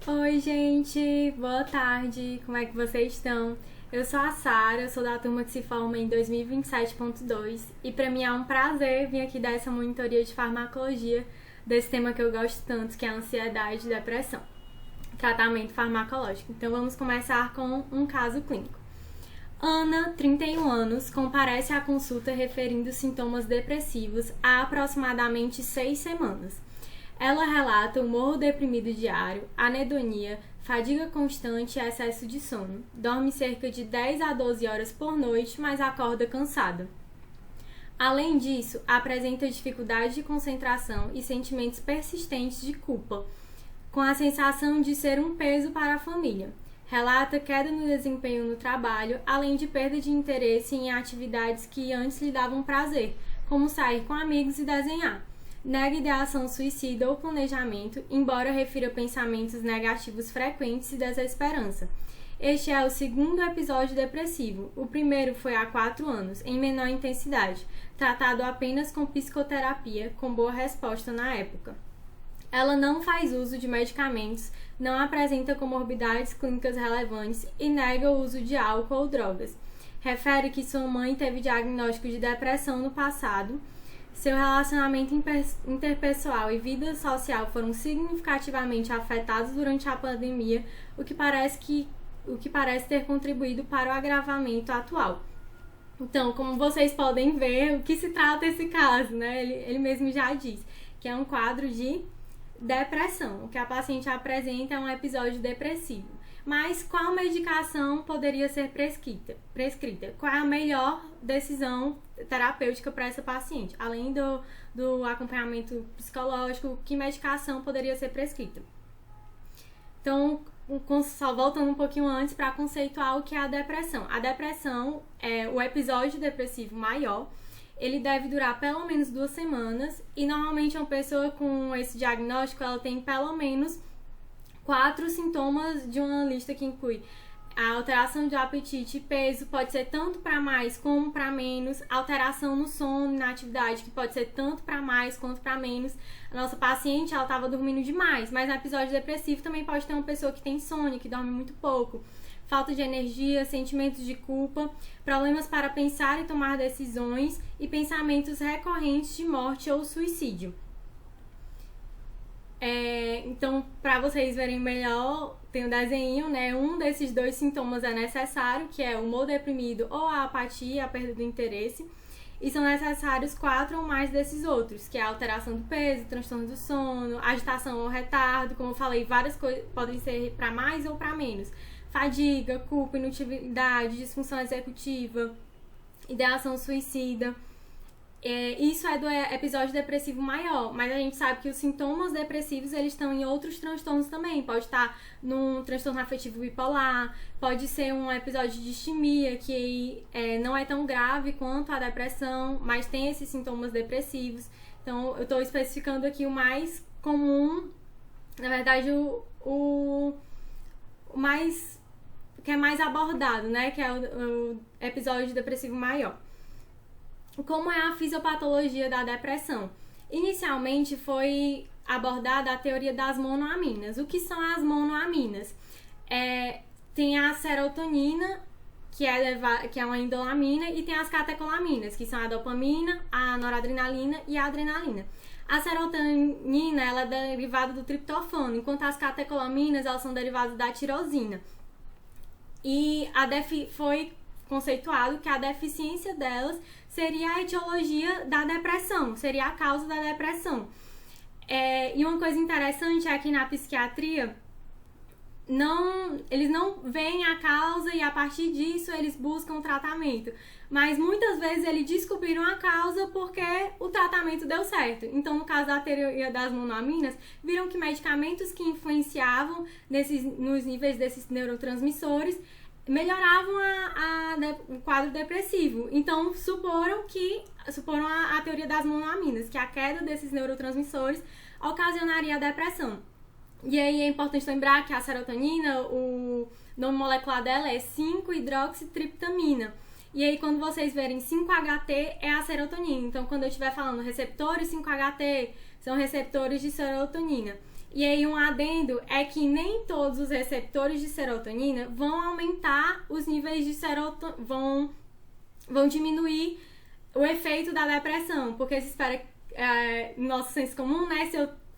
Oi, gente! Boa tarde! Como é que vocês estão? Eu sou a Sara, sou da turma que se forma em 2027.2 e para mim é um prazer vir aqui dar essa monitoria de farmacologia desse tema que eu gosto tanto, que é a ansiedade e depressão. Tratamento farmacológico. Então vamos começar com um caso clínico. Ana, 31 anos, comparece à consulta referindo sintomas depressivos há aproximadamente 6 semanas. Ela relata humor deprimido diário, anedonia, fadiga constante e excesso de sono. Dorme cerca de 10 a 12 horas por noite, mas acorda cansada. Além disso, apresenta dificuldade de concentração e sentimentos persistentes de culpa, com a sensação de ser um peso para a família. Relata queda no desempenho no trabalho, além de perda de interesse em atividades que antes lhe davam prazer, como sair com amigos e desenhar. Nega ideação suicida ou planejamento, embora refira pensamentos negativos frequentes e desesperança. Este é o segundo episódio depressivo. O primeiro foi há 4 anos, em menor intensidade, tratado apenas com psicoterapia, com boa resposta na época. Ela não faz uso de medicamentos, não apresenta comorbidades clínicas relevantes e nega o uso de álcool ou drogas. Refere que sua mãe teve diagnóstico de depressão no passado. Seu relacionamento interpessoal e vida social foram significativamente afetados durante a pandemia, o que parece ter contribuído para o agravamento atual. Então, como vocês podem ver, o que se trata esse caso, né? Ele mesmo já diz que é um quadro de depressão. O que a paciente apresenta é um episódio depressivo. Mas qual medicação poderia ser prescrita? Qual é a melhor decisão terapêutica para essa paciente? Além do acompanhamento psicológico, que medicação poderia ser prescrita? Então, só voltando um pouquinho antes para conceituar o que é a depressão. A depressão é o episódio depressivo maior. Ele deve durar pelo menos 2 semanas e normalmente uma pessoa com esse diagnóstico ela tem pelo menos 4 sintomas de uma lista que inclui a alteração de apetite e peso, pode ser tanto para mais como para menos, alteração no sono e na atividade, que pode ser tanto para mais quanto para menos. A nossa paciente, ela estava dormindo demais, mas no episódio depressivo também pode ter uma pessoa que tem insônia, que dorme muito pouco, falta de energia, sentimentos de culpa, problemas para pensar e tomar decisões e pensamentos recorrentes de morte ou suicídio. Então, para vocês verem melhor, tem um desenho, né? Um desses 2 sintomas é necessário, que é o humor deprimido ou a apatia, a perda do interesse. E são necessários 4 ou mais desses outros, que é a alteração do peso, transtorno do sono, agitação ou retardo. Como eu falei, várias coisas podem ser para mais ou para menos. Fadiga, culpa, inutilidade, disfunção executiva, ideação suicida. Isso é do episódio depressivo maior, mas a gente sabe que os sintomas depressivos eles estão em outros transtornos também. Pode estar num transtorno afetivo bipolar, pode ser um episódio de distimia, que não é tão grave quanto a depressão, mas tem esses sintomas depressivos. Então, eu estou especificando aqui o mais comum, na verdade, o mais que é mais abordado, né? Que é o episódio depressivo maior. Como é a fisiopatologia da depressão? Inicialmente foi abordada a teoria das monoaminas. O que são as monoaminas? Tem a serotonina, que é uma indolamina, e tem as catecolaminas, que são a dopamina, a noradrenalina e a adrenalina. A serotonina ela é derivada do triptofano, enquanto as catecolaminas elas são derivadas da tirosina. E foi conceituado que a deficiência delas seria a etiologia da depressão, seria a causa da depressão. E uma coisa interessante é que na psiquiatria eles não veem a causa e a partir disso eles buscam tratamento. Mas muitas vezes eles descobriram a causa porque o tratamento deu certo. Então, no caso da teoria das monoaminas, viram que medicamentos que influenciavam nos níveis desses neurotransmissores melhoravam o quadro depressivo. Então, suporam a teoria das monoaminas, que a queda desses neurotransmissores ocasionaria a depressão. E aí é importante lembrar que a serotonina, o nome molecular dela é 5-hidroxitriptamina. E aí, quando vocês verem 5-HT, é a serotonina. Então, quando eu estiver falando receptores 5-HT, são receptores de serotonina. E aí um adendo é que nem todos os receptores de serotonina vão aumentar os níveis de serotonina, vão diminuir o efeito da depressão, porque se espera, no nosso senso comum, né,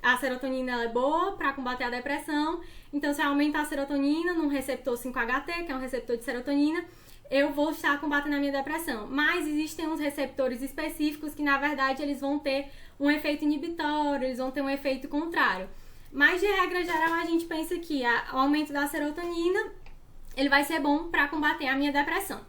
a serotonina ela é boa para combater a depressão, então se eu aumentar a serotonina num receptor 5-HT, que é um receptor de serotonina, eu vou estar combatendo a minha depressão. Mas existem uns receptores específicos que, na verdade, eles vão ter um efeito inibitório, eles vão ter um efeito contrário. Mas, de regra geral, a gente pensa que o aumento da serotonina, ele vai ser bom para combater a minha depressão.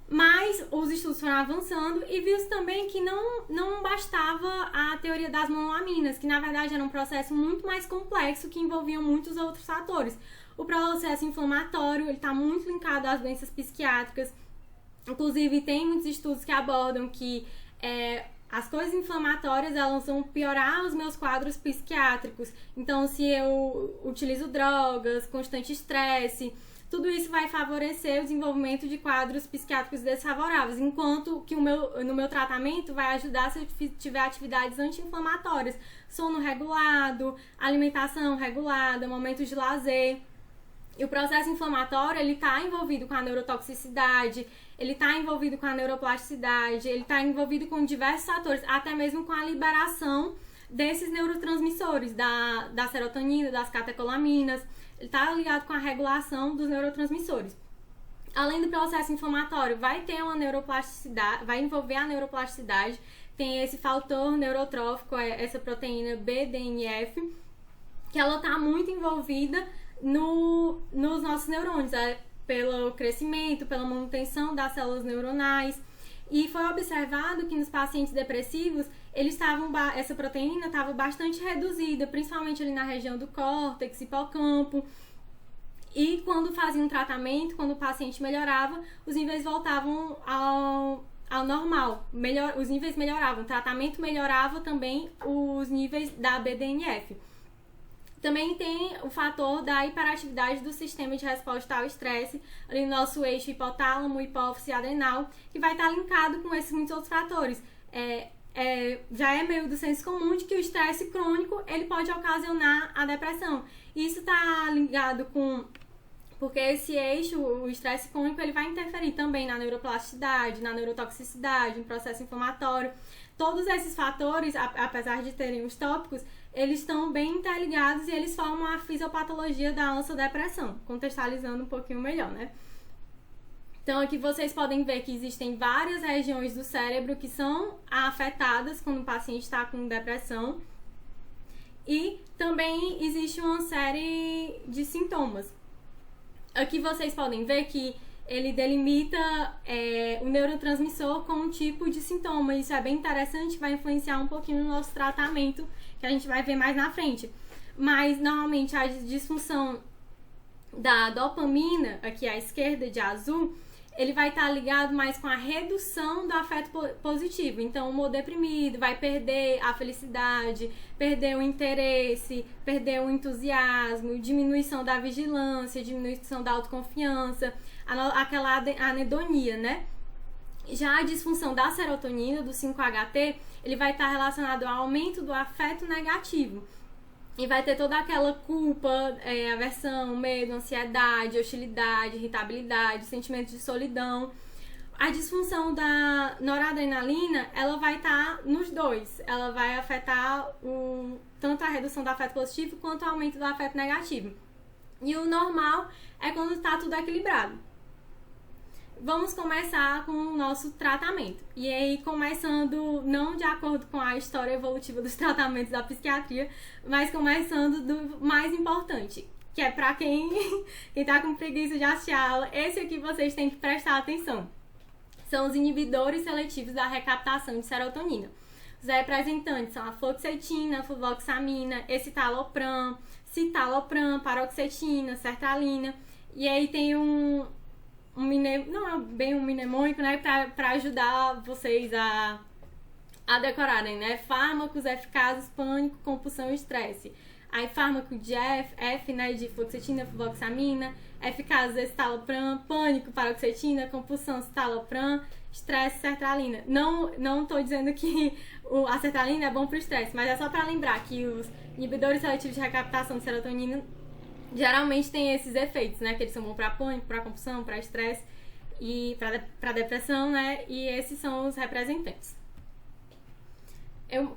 Mas os estudos foram avançando e viu-se também que não bastava a teoria das monoaminas, que na verdade era um processo muito mais complexo que envolvia muitos outros fatores. O processo inflamatório está muito linkado às doenças psiquiátricas. Inclusive, tem muitos estudos que abordam que as coisas inflamatórias elas vão piorar os meus quadros psiquiátricos. Então, se eu utilizo drogas, constante estresse, tudo isso vai favorecer o desenvolvimento de quadros psiquiátricos desfavoráveis, enquanto que no meu tratamento vai ajudar se eu tiver atividades anti-inflamatórias, sono regulado, alimentação regulada, momentos de lazer. E o processo inflamatório, ele está envolvido com a neurotoxicidade, ele está envolvido com a neuroplasticidade, ele está envolvido com diversos fatores, até mesmo com a liberação desses neurotransmissores, da serotonina, das catecolaminas. Ele está ligado com a regulação dos neurotransmissores. Além do processo inflamatório, vai ter uma neuroplasticidade, vai envolver a neuroplasticidade, tem esse fator neurotrófico, essa proteína BDNF, que ela está muito envolvida nos nossos neurônios, pelo crescimento, pela manutenção das células neuronais. E foi observado que nos pacientes depressivos, essa proteína estava bastante reduzida, principalmente ali na região do córtex, hipocampo. E quando fazia um tratamento, quando o paciente melhorava, os níveis voltavam ao normal. Os níveis melhoravam, o tratamento melhorava também os níveis da BDNF. Também tem o fator da hiperatividade do sistema de resposta ao estresse, ali no nosso eixo hipotálamo, hipófise e adrenal, que vai estar linkado com esses muitos outros fatores. Já é meio do senso comum de que o estresse crônico ele pode ocasionar a depressão. Isso está ligado porque esse eixo, o estresse crônico, ele vai interferir também na neuroplasticidade, na neurotoxicidade, no processo inflamatório. Todos esses fatores, apesar de terem os tópicos, eles estão bem interligados e eles formam a fisiopatologia da nossa depressão, contextualizando um pouquinho melhor, né? Então aqui vocês podem ver que existem várias regiões do cérebro que são afetadas quando o paciente está com depressão e também existe uma série de sintomas. Aqui vocês podem ver que ele delimita o neurotransmissor com um tipo de sintoma. Isso é bem interessante, vai influenciar um pouquinho no nosso tratamento, que a gente vai ver mais na frente. Mas, normalmente, a disfunção da dopamina, aqui à esquerda de azul, ele vai estar ligado mais com a redução do afeto positivo. Então, o humor deprimido vai perder a felicidade, perder o interesse, perder o entusiasmo, diminuição da vigilância, diminuição da autoconfiança, aquela anedonia, né? Já a disfunção da serotonina, do 5-HT, ele vai estar relacionado ao aumento do afeto negativo. E vai ter toda aquela culpa, aversão, medo, ansiedade, hostilidade, irritabilidade, sentimento de solidão. A disfunção da noradrenalina, ela vai estar nos dois. Ela vai afetar tanto a redução do afeto positivo quanto o aumento do afeto negativo. E o normal é quando está tudo equilibrado. Vamos começar com o nosso tratamento. E aí, começando não de acordo com a história evolutiva dos tratamentos da psiquiatria, mas começando do mais importante, que é para quem tá com preguiça de assistir a aula, esse aqui vocês têm que prestar atenção. São os inibidores seletivos da recaptação de serotonina. Os representantes são a fluoxetina, fluvoxamina, escitalopram, citalopram, paroxetina, sertralina. E aí tem não é bem um mnemônico, né, para ajudar vocês a decorarem, né? Fármacos eficazes, pânico, compulsão e estresse. Aí fármaco de F, né, de fluoxetina, fluvoxamina, eficácia estalopram, pânico, paroxetina, compulsão, citalopram, estresse, sertralina. Não tô dizendo que a sertralina é bom pro estresse, mas é só pra lembrar que os inibidores seletivos de recaptação de serotonina geralmente têm esses efeitos, né, que eles são bons pra pânico, pra compulsão, pra estresse e pra depressão, né, e esses são os representantes.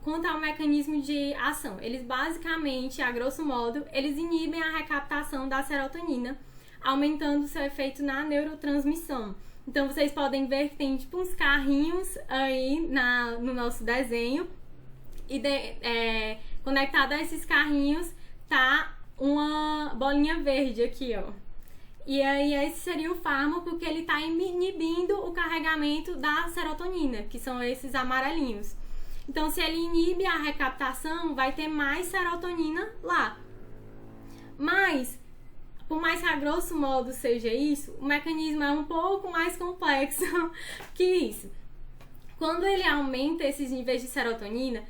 Quanto ao mecanismo de ação, eles basicamente, a grosso modo, eles inibem a recaptação da serotonina, aumentando seu efeito na neurotransmissão. Então vocês podem ver que tem tipo uns carrinhos aí no nosso desenho e conectado a esses carrinhos tá uma bolinha verde aqui, ó. E aí esse seria o fármaco que ele tá inibindo o carregamento da serotonina, que são esses amarelinhos. Então, se ele inibe a recaptação, vai ter mais serotonina lá. Mas, por mais que a grosso modo seja isso, o mecanismo é um pouco mais complexo que isso. Quando ele aumenta esses níveis de serotonina,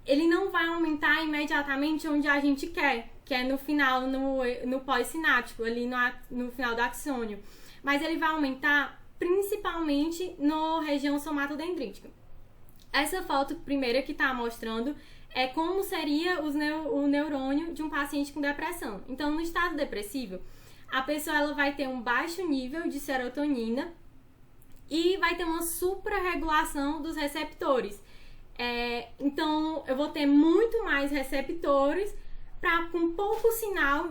ele não vai aumentar imediatamente onde a gente quer, que é no final, no pós-sináptico, ali no final do axônio. Mas ele vai aumentar principalmente na região somatodendrítica. Essa foto primeira que está mostrando é como seria o neurônio de um paciente com depressão. Então, no estado depressivo, a pessoa ela vai ter um baixo nível de serotonina e vai ter uma suprarregulação dos receptores. Então, eu vou ter muito mais receptores com pouco sinal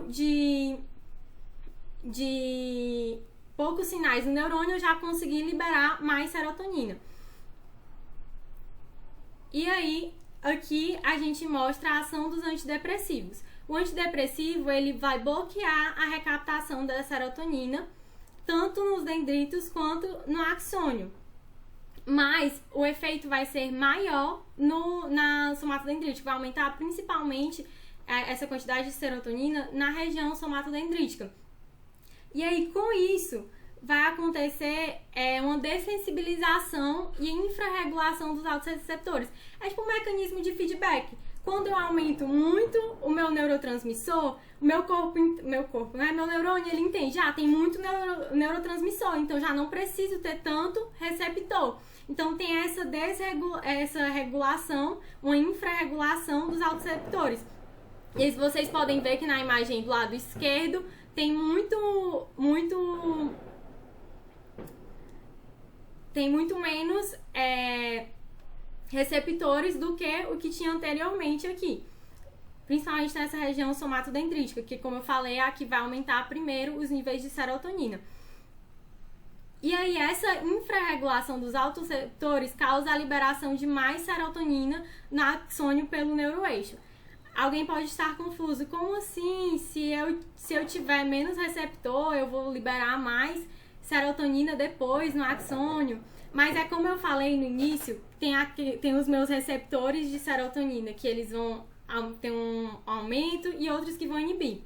poucos sinais no neurônio eu já consegui liberar mais serotonina. E aí, aqui a gente mostra a ação dos antidepressivos. O antidepressivo, ele vai bloquear a recaptação da serotonina, tanto nos dendritos quanto no axônio. Mas o efeito vai ser maior na somatodendrítica, vai aumentar principalmente essa quantidade de serotonina na região somatodendrítica. E aí, com isso, vai acontecer uma dessensibilização e infrarregulação dos autorreceptores. É tipo um mecanismo de feedback. Quando eu aumento muito o meu neurotransmissor, meu neurônio, ele entende, tem muito neurotransmissor, então já não preciso ter tanto receptor. Então tem essa regulação, uma infrarregulação dos autorreceptores. E vocês podem ver que na imagem do lado esquerdo tem muito menos receptores do que o que tinha anteriormente aqui. Principalmente nessa região somatodendrítica, que, como eu falei, é a que vai aumentar primeiro os níveis de serotonina. E aí, essa infrarregulação dos autorreceptores causa a liberação de mais serotonina no axônio pelo neuroeixo. Alguém pode estar confuso. Como assim? Se eu tiver menos receptor, eu vou liberar mais serotonina depois no axônio? Mas é como eu falei no início, tem os meus receptores de serotonina, que eles vão ter um aumento e outros que vão inibir.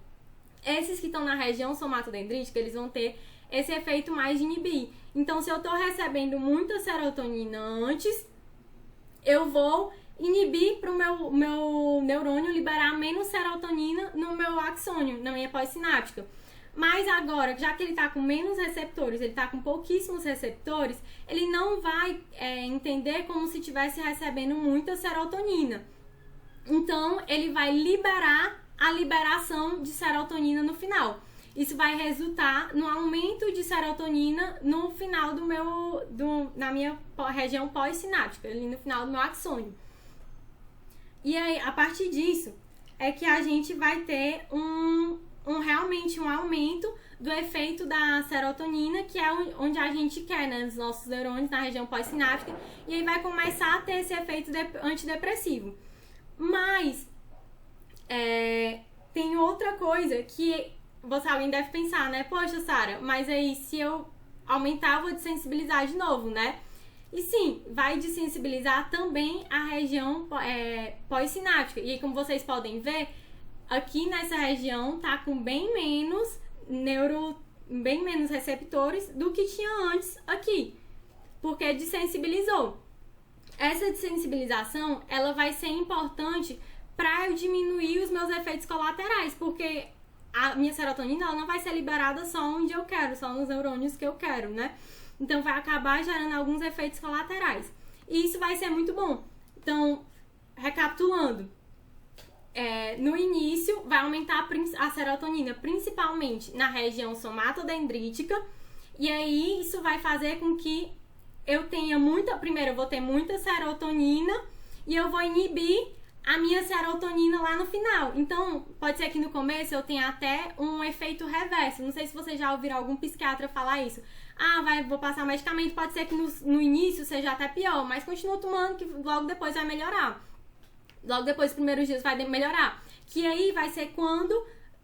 Esses que estão na região somatodendrítica, eles vão ter esse efeito mais de inibir. Então, se eu estou recebendo muita serotonina antes, eu vou inibir para o meu neurônio liberar menos serotonina no meu axônio, na minha pós-sináptica. Mas agora, já que ele está com menos receptores, ele está com pouquíssimos receptores, ele não vai entender como se estivesse recebendo muita serotonina. Então, ele vai liberar a liberação de serotonina no final. Isso vai resultar no aumento de serotonina no final na minha região pós-sináptica, ali no final do meu axônio. E aí, a partir disso, é que a gente vai ter realmente um aumento do efeito da serotonina, que é onde a gente quer, né, nos nossos neurônios, na região pós-sináptica, e aí vai começar a ter esse efeito antidepressivo. Mas, tem outra coisa que alguém deve pensar, né? Poxa, Sara, mas aí se eu aumentar, eu vou desensibilizar de novo, né? E sim, vai desensibilizar também a região pós-sináptica. E aí, como vocês podem ver, aqui nessa região tá com bem menos receptores do que tinha antes aqui, porque desensibilizou. Essa desensibilização, ela vai ser importante para eu diminuir os meus efeitos colaterais, porque a minha serotonina ela não vai ser liberada só onde eu quero, só nos neurônios que eu quero, né? Então vai acabar gerando alguns efeitos colaterais. E isso vai ser muito bom. Então, recapitulando, no início vai aumentar a serotonina, principalmente na região somatodendrítica, e aí isso vai fazer com que eu tenha primeiro eu vou ter muita serotonina e eu vou inibir a minha serotonina lá no final. Então, pode ser que no começo eu tenha até um efeito reverso. Não sei se vocês já ouviram algum psiquiatra falar isso. Vou passar medicamento, pode ser que no início seja até pior, mas continua tomando que logo depois vai melhorar. Logo depois dos primeiros dias vai melhorar. Que aí vai ser quando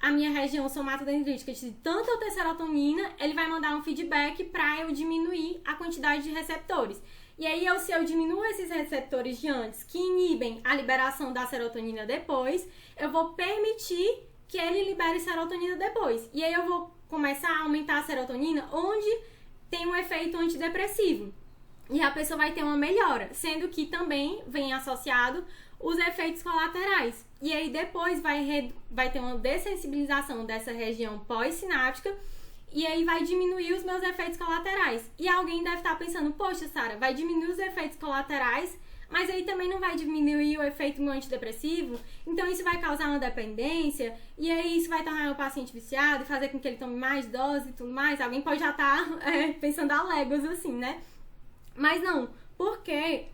a minha região somatodendrítica, de tanto eu ter serotonina, ele vai mandar um feedback para eu diminuir a quantidade de receptores. E aí, se eu diminuo esses receptores de antes, que inibem a liberação da serotonina depois, eu vou permitir que ele libere serotonina depois. E aí eu vou começar a aumentar a serotonina onde tem um efeito antidepressivo. E a pessoa vai ter uma melhora, sendo que também vem associado os efeitos colaterais. E aí depois vai ter uma dessensibilização dessa região pós-sináptica e aí vai diminuir os meus efeitos colaterais. E alguém deve estar pensando, poxa, Sara, vai diminuir os efeitos colaterais, mas aí também não vai diminuir o efeito no antidepressivo, então isso vai causar uma dependência, e aí isso vai tornar o paciente viciado e fazer com que ele tome mais dose e tudo mais. Alguém pode já estar pensando a léguas assim, né? Mas não, porque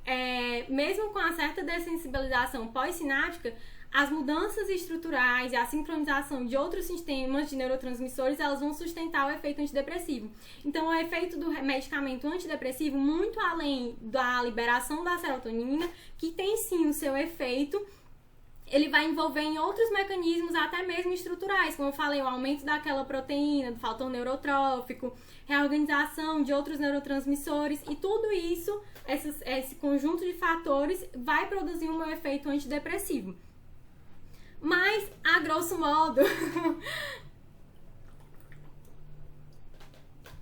mesmo com a certa dessensibilização pós-sináptica, as mudanças estruturais e a sincronização de outros sistemas de neurotransmissores, elas vão sustentar o efeito antidepressivo. Então, o efeito do medicamento antidepressivo, muito além da liberação da serotonina, que tem sim o seu efeito, ele vai envolver em outros mecanismos, até mesmo estruturais, como eu falei, o aumento daquela proteína, do fator neurotrófico, reorganização de outros neurotransmissores, e tudo isso, esse conjunto de fatores, vai produzir um efeito antidepressivo. Mas, a grosso modo,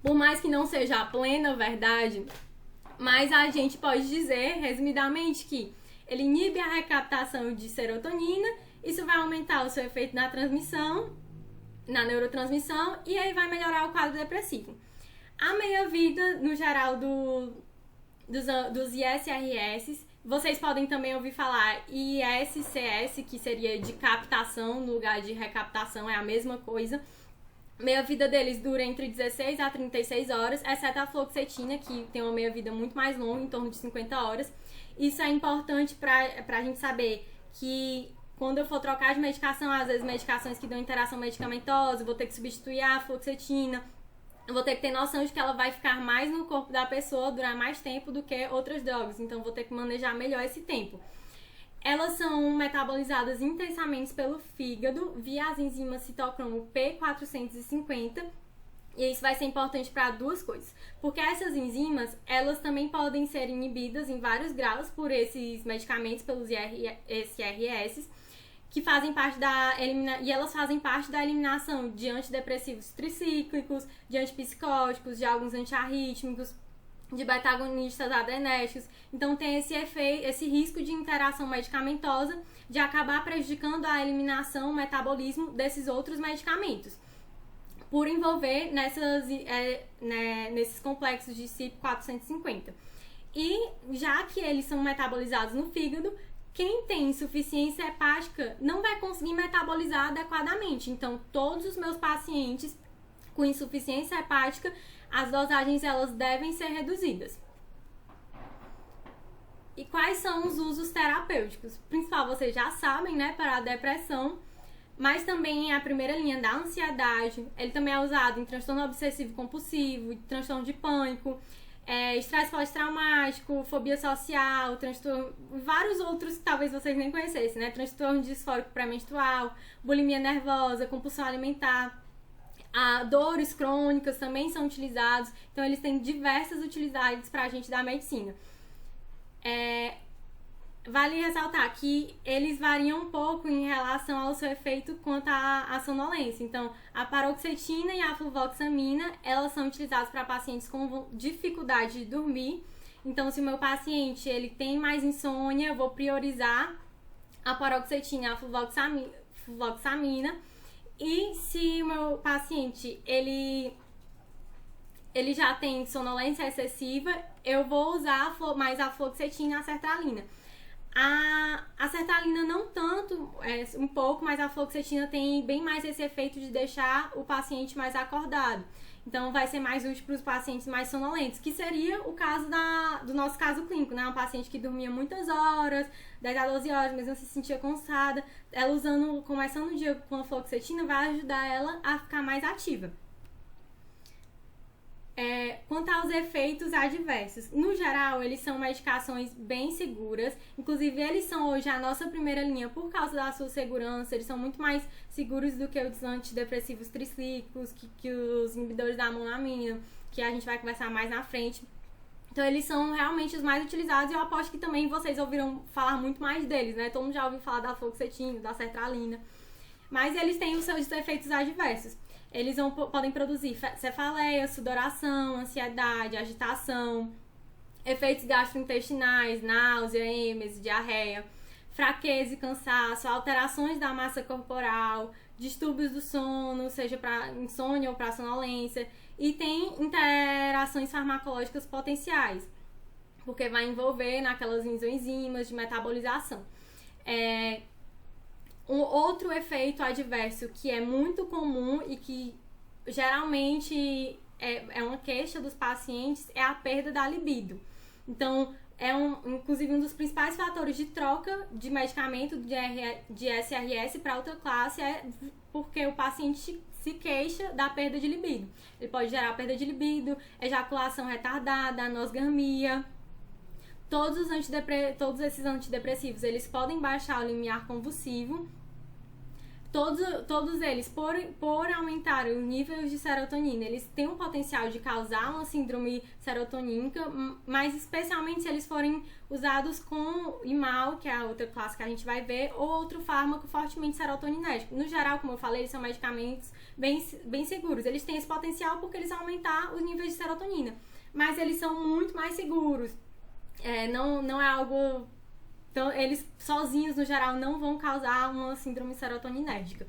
por mais que não seja a plena verdade, mas a gente pode dizer, resumidamente, que ele inibe a recaptação de serotonina, isso vai aumentar o seu efeito na transmissão, na neurotransmissão, e aí vai melhorar o quadro depressivo. A meia-vida, no geral, dos ISRS, vocês podem também ouvir falar ISCS, que seria de captação no lugar de recaptação, é a mesma coisa. Meia-vida deles dura entre 16 a 36 horas, exceto a fluoxetina, que tem uma meia-vida muito mais longa, em torno de 50 horas. Isso é importante pra gente saber que quando eu for trocar de medicação, às vezes medicações que dão interação medicamentosa, eu vou ter que substituir a fluoxetina, eu vou ter que ter noção de que ela vai ficar mais no corpo da pessoa, durar mais tempo do que outras drogas, então vou ter que manejar melhor esse tempo. Elas são metabolizadas intensamente pelo fígado via as enzimas citocromo P450, e isso vai ser importante para duas coisas, porque essas enzimas, elas também podem ser inibidas em vários graus por esses medicamentos, pelos SRS, que fazem parte e elas fazem parte da eliminação de antidepressivos tricíclicos, de antipsicóticos, de alguns antiarrítmicos, de beta-agonistas adrenérgicos. Então tem esse risco de interação medicamentosa de acabar prejudicando a eliminação, o metabolismo desses outros medicamentos, por envolver nesses complexos de CYP450. E já que eles são metabolizados no fígado, quem tem insuficiência hepática não vai conseguir metabolizar adequadamente. Então, todos os meus pacientes com insuficiência hepática, as dosagens elas devem ser reduzidas. E quais são os usos terapêuticos? O principal vocês já sabem, né, para a depressão, mas também é a primeira linha da ansiedade. Ele também é usado em transtorno obsessivo compulsivo, transtorno de pânico, estresse pós-traumático, fobia social, transtorno, vários outros que talvez vocês nem conhecessem, né? Transtorno disfórico pré-menstrual, bulimia nervosa, compulsão alimentar, dores crônicas também são utilizados. Então, eles têm diversas utilidades para a gente da medicina. Vale ressaltar que eles variam um pouco em relação ao seu efeito quanto à sonolência. Então, a paroxetina e a fluvoxamina, elas são utilizadas para pacientes com dificuldade de dormir. Então, se o meu paciente ele tem mais insônia, eu vou priorizar a paroxetina e a fluvoxamina. E se o meu paciente, ele já tem sonolência excessiva, eu vou usar mais a fluoxetina e a sertralina. A sertralina não tanto, um pouco, mas a fluoxetina tem bem mais esse efeito de deixar o paciente mais acordado. Então vai ser mais útil para os pacientes mais sonolentos, que seria o caso do nosso caso clínico, né? Um paciente que dormia muitas horas, 10 a 12 horas, mas não se sentia cansada. Ela começando o dia com a fluoxetina, vai ajudar ela a ficar mais ativa. Quanto aos efeitos adversos, no geral, eles são medicações bem seguras. Inclusive, eles são hoje a nossa primeira linha por causa da sua segurança. Eles são muito mais seguros do que os antidepressivos tricíclicos, que os inibidores da monoamina, que a gente vai conversar mais na frente. Então, eles são realmente os mais utilizados e eu aposto que também vocês ouviram falar muito mais deles, né? Todo mundo já ouviu falar da fluoxetina, da sertralina. Mas eles têm os seus efeitos adversos. Eles podem produzir cefaleia, sudoração, ansiedade, agitação, efeitos gastrointestinais, náusea, êmesis, diarreia, fraqueza e cansaço, alterações da massa corporal, distúrbios do sono, seja para insônia ou para sonolência, e tem interações farmacológicas potenciais, porque vai envolver naquelas enzimas de metabolização. Um outro efeito adverso que é muito comum e que geralmente é uma queixa dos pacientes é a perda da libido. Então, inclusive um dos principais fatores de troca de medicamento de SRS para outra classe é porque o paciente se queixa da perda de libido. Ele pode gerar perda de libido, ejaculação retardada, anosgamia. Todos esses antidepressivos, eles podem baixar o limiar convulsivo. Todos eles, por aumentar os níveis de serotonina, eles têm um potencial de causar uma síndrome serotonínica, mas especialmente se eles forem usados com imal, que é a outra classe que a gente vai ver, ou outro fármaco fortemente serotoninérgico. No geral, como eu falei, eles são medicamentos bem seguros. Eles têm esse potencial porque eles aumentar os níveis de serotonina, mas eles são muito mais seguros. Não é algo... Então, eles sozinhos, no geral, não vão causar uma síndrome serotoninérgica.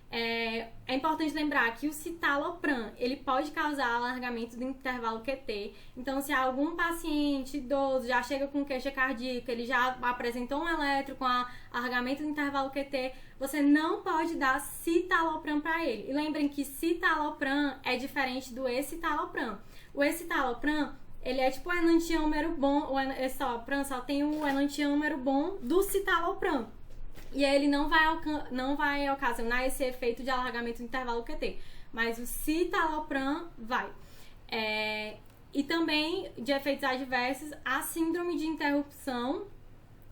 É importante lembrar que o citalopram, ele pode causar alargamento do intervalo QT. Então, se algum paciente idoso já chega com queixa cardíaca, ele já apresentou um eletro com alargamento do intervalo QT, você não pode dar citalopram para ele. E lembrem que citalopram é diferente do escitalopram. O escitalopram, ele é tipo o enantiômero bom, o escitalopram só tem o enantiômero bom do citalopram. E ele não vai ocasionar esse efeito de alargamento do intervalo QT. Mas o citalopram vai. E também, de efeitos adversos, a síndrome de interrupção,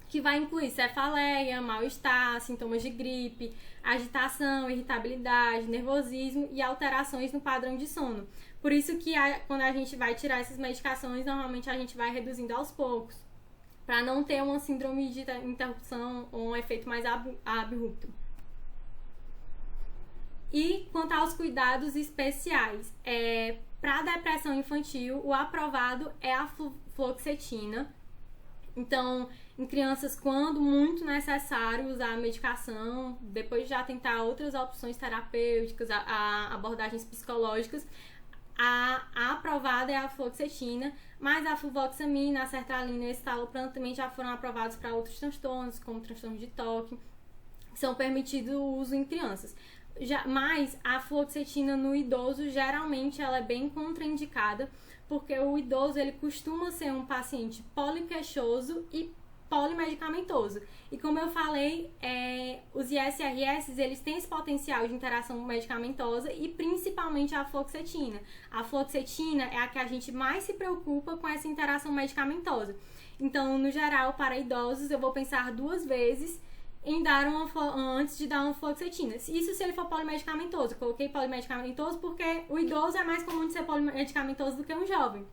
que vai incluir cefaleia, mal-estar, sintomas de gripe, agitação, irritabilidade, nervosismo e alterações no padrão de sono. Por isso que quando a gente vai tirar essas medicações, normalmente a gente vai reduzindo aos poucos, para não ter uma síndrome de interrupção ou um efeito mais abrupto. E quanto aos cuidados especiais, para depressão infantil, o aprovado é a fluoxetina. Então, em crianças, quando muito necessário usar a medicação, depois de já tentar outras opções terapêuticas, abordagens psicológicas, a aprovada é a fluoxetina, mas a fluvoxamina, a sertralina e o escitalopram também já foram aprovados para outros transtornos, como transtorno de toque, que são permitidos o uso em crianças. Mas a fluoxetina no idoso, geralmente, ela é bem contraindicada, porque o idoso ele costuma ser um paciente poliqueixoso e polimedicamentoso. E como eu falei, os ISRS, eles têm esse potencial de interação medicamentosa e principalmente a fluoxetina. A fluoxetina é a que a gente mais se preocupa com essa interação medicamentosa. Então, no geral, para idosos, eu vou pensar 2 vezes em dar antes de dar uma fluoxetina. Isso se ele for polimedicamentoso. Eu coloquei polimedicamentoso porque o idoso é mais comum de ser polimedicamentoso do que um jovem.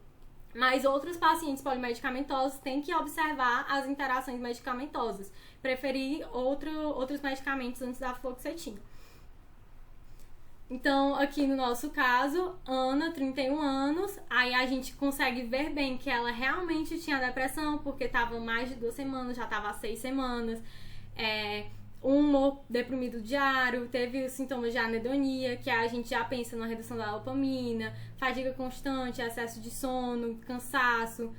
Mas outros pacientes polimedicamentosos têm que observar as interações medicamentosas. Preferir outros medicamentos antes da fluoxetina. Então, aqui no nosso caso, Ana, 31 anos, aí a gente consegue ver bem que ela realmente tinha depressão, porque estava mais de 2 semanas, já estava há 6 semanas. um humor deprimido diário, teve os sintomas de anedonia, que a gente já pensa na redução da dopamina, fadiga constante, excesso de sono, cansaço.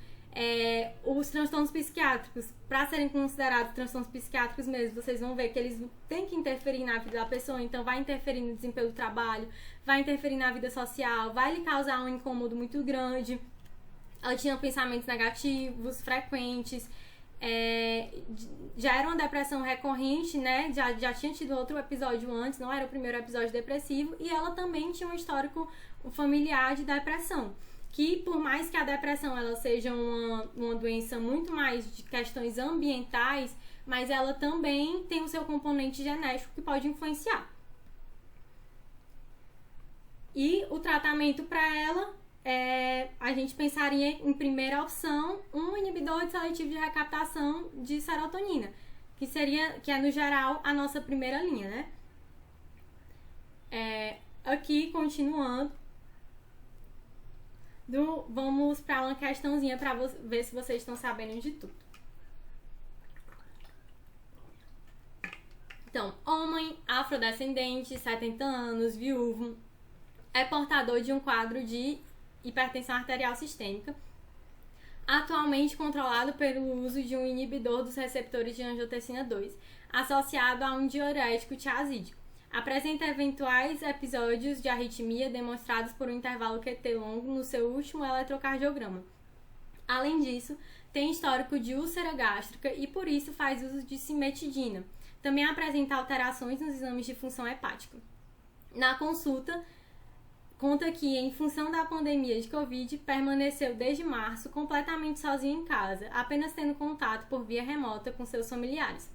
Os transtornos psiquiátricos, para serem considerados transtornos psiquiátricos mesmo, vocês vão ver que eles têm que interferir na vida da pessoa, então vai interferir no desempenho do trabalho, vai interferir na vida social, vai lhe causar um incômodo muito grande. Ela tinha pensamentos negativos, frequentes, já era uma depressão recorrente, né? Já tinha tido outro episódio antes, não era o primeiro episódio depressivo, e ela também tinha um histórico familiar de depressão. Que por mais que a depressão ela seja uma doença muito mais de questões ambientais, mas ela também tem o seu componente genético que pode influenciar. E o tratamento para ela, a gente pensaria em primeira opção um inibidor de seletivo de recaptação de serotonina, que é no geral a nossa primeira linha, né? Aqui, continuando, vamos para uma questãozinha para ver se vocês estão sabendo de tudo. Então, homem, afrodescendente, 70 anos, viúvo, é portador de um quadro de hipertensão arterial sistêmica, atualmente controlado pelo uso de um inibidor dos receptores de angiotensina 2, associado a um diurético tiazídico. Apresenta eventuais episódios de arritmia demonstrados por um intervalo QT longo no seu último eletrocardiograma. Além disso, tem histórico de úlcera gástrica e por isso faz uso de cimetidina. Também apresenta alterações nos exames de função hepática. Na consulta, conta que, em função da pandemia de Covid, permaneceu desde março completamente sozinho em casa, apenas tendo contato por via remota com seus familiares.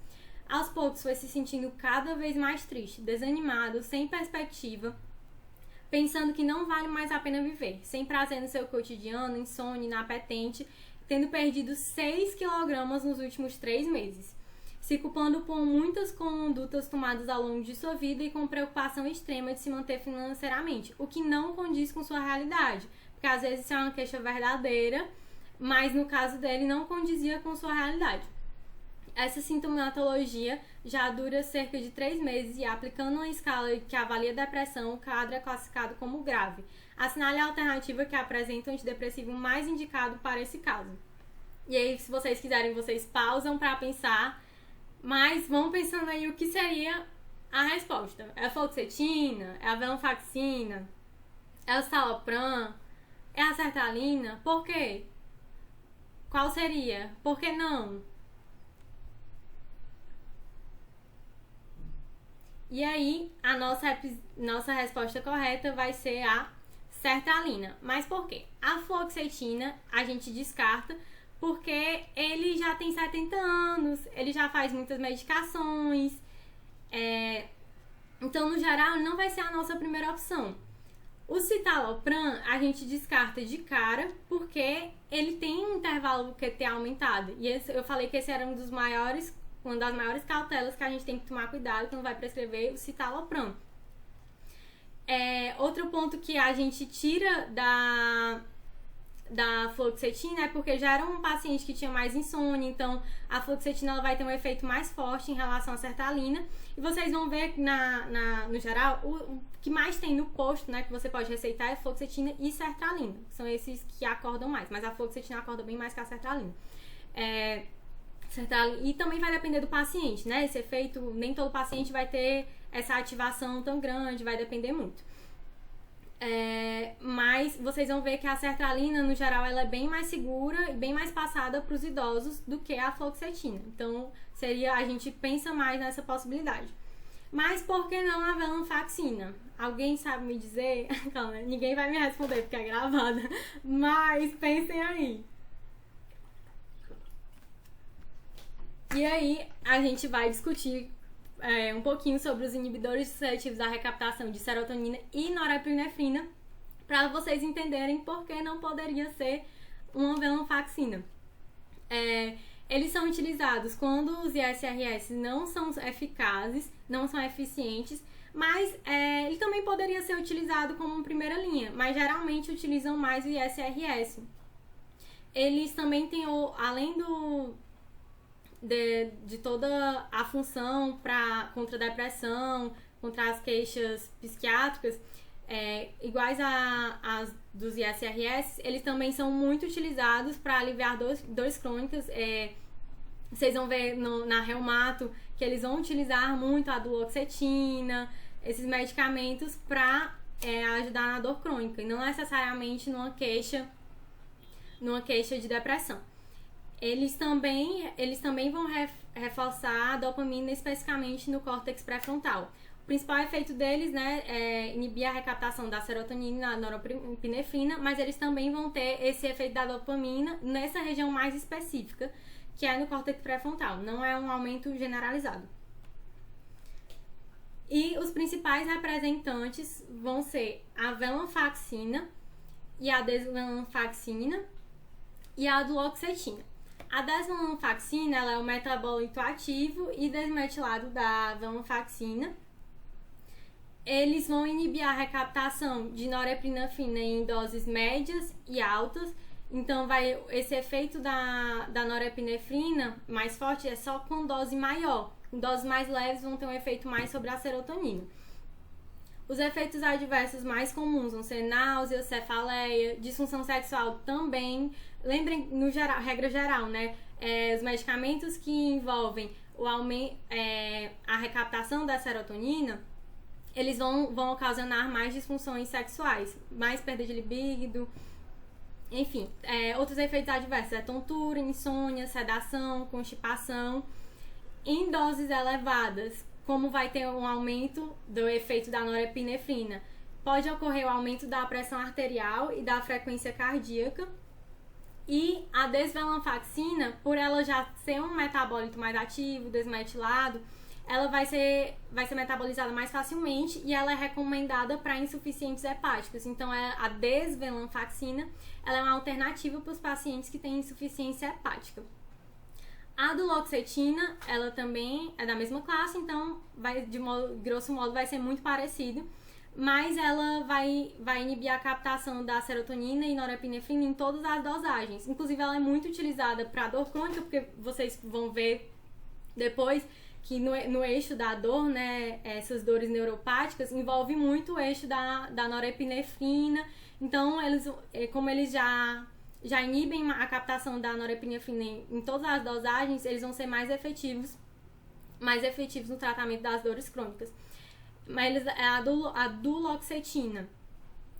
Aos poucos foi se sentindo cada vez mais triste, desanimado, sem perspectiva, pensando que não vale mais a pena viver, sem prazer no seu cotidiano, insônia, inapetente, tendo perdido 6 kg nos últimos 3 meses, se culpando por muitas condutas tomadas ao longo de sua vida e com preocupação extrema de se manter financeiramente, o que não condiz com sua realidade, porque às vezes isso é uma queixa verdadeira, mas no caso dele não condizia com sua realidade. Essa sintomatologia já dura cerca de 3 meses e, aplicando uma escala que avalia a depressão, o quadro é classificado como grave. Assinale a alternativa que apresenta o antidepressivo mais indicado para esse caso. E aí, se vocês quiserem, vocês pausam para pensar, mas vão pensando aí o que seria a resposta. É a fluoxetina? É a venlafaxina? É o citalopram? É a sertralina? Por quê? Qual seria? Por que não? E aí, a nossa resposta correta vai ser a sertralina. Mas por quê? A fluoxetina a gente descarta porque ele já tem 70 anos, ele já faz muitas medicações. Então, no geral, não vai ser a nossa primeira opção. O citalopram a gente descarta de cara porque ele tem um intervalo QT aumentado. E eu falei que esse era uma das maiores cautelas que a gente tem que tomar cuidado quando vai prescrever o citalopram. Outro ponto que a gente tira da fluoxetina é porque já era um paciente que tinha mais insônia, então a fluoxetina ela vai ter um efeito mais forte em relação à sertralina. E vocês vão ver no geral, o que mais tem no posto, né, que você pode receitar é fluoxetina e sertralina. São esses que acordam mais, mas a fluoxetina acorda bem mais que a sertralina. E também vai depender do paciente, né? Esse efeito, nem todo paciente vai ter essa ativação tão grande, vai depender muito. Mas vocês vão ver que a sertralina, no geral, ela é bem mais segura e bem mais passada para os idosos do que a fluoxetina. Então, a gente pensa mais nessa possibilidade. Mas por que não a venlafaxina? Alguém sabe me dizer? Calma, ninguém vai me responder porque é gravada. Mas pensem aí. E aí, a gente vai discutir um pouquinho sobre os inibidores seletivos da recaptação de serotonina e norepinefrina para vocês entenderem por que não poderia ser uma venlafaxina. Eles são utilizados quando os ISRS não são eficazes, não são eficientes, mas ele também poderia ser utilizado como primeira linha, mas geralmente utilizam mais o ISRS. Eles também têm, além de toda a função contra a depressão, contra as queixas psiquiátricas, iguais às dos ISRS, eles também são muito utilizados para aliviar dores crônicas. Vocês vão ver na reumato que eles vão utilizar muito a duloxetina, esses medicamentos para ajudar na dor crônica, e não necessariamente numa queixa de depressão. Eles também vão reforçar a dopamina especificamente no córtex pré-frontal. O principal efeito deles, né, é inibir a recaptação da serotonina e da norepinefrina, mas eles também vão ter esse efeito da dopamina nessa região mais específica, que é no córtex pré-frontal. Não é um aumento generalizado. E os principais representantes vão ser a venlafaxina e a desvenlafaxina e a duloxetina. A desvenlafaxina, ela é o metabolito ativo e desmetilado da venlafaxina. Eles vão inibir a recaptação de norepinefrina em doses médias e altas. Então, esse efeito da norepinefrina mais forte é só com dose maior. Doses mais leves vão ter um efeito mais sobre a serotonina. Os efeitos adversos mais comuns vão ser náusea, cefaleia, disfunção sexual também. Lembrem, regra geral, né? Os medicamentos que envolvem a recaptação da serotonina, eles vão ocasionar mais disfunções sexuais, mais perda de libido, enfim. Outros efeitos adversos tontura, insônia, sedação, constipação. Em doses elevadas, como vai ter um aumento do efeito da norepinefrina, pode ocorrer o aumento da pressão arterial e da frequência cardíaca. E a desvenlafaxina, por ela já ser um metabólito mais ativo, desmetilado, ela vai ser metabolizada mais facilmente e ela é recomendada para insuficientes hepáticos. Então, a desvenlafaxina ela é uma alternativa para os pacientes que têm insuficiência hepática. A duloxetina, ela também é da mesma classe, então, grosso modo, vai ser muito parecido, mas ela vai inibir a captação da serotonina e norepinefrina em todas as dosagens. Inclusive, ela é muito utilizada para dor crônica, porque vocês vão ver depois que no eixo da dor, né, essas dores neuropáticas, envolve muito o eixo da norepinefrina. Então, como eles já inibem a captação da norepinefrina em todas as dosagens, eles vão ser mais efetivos no tratamento das dores crônicas. Mas a duloxetina,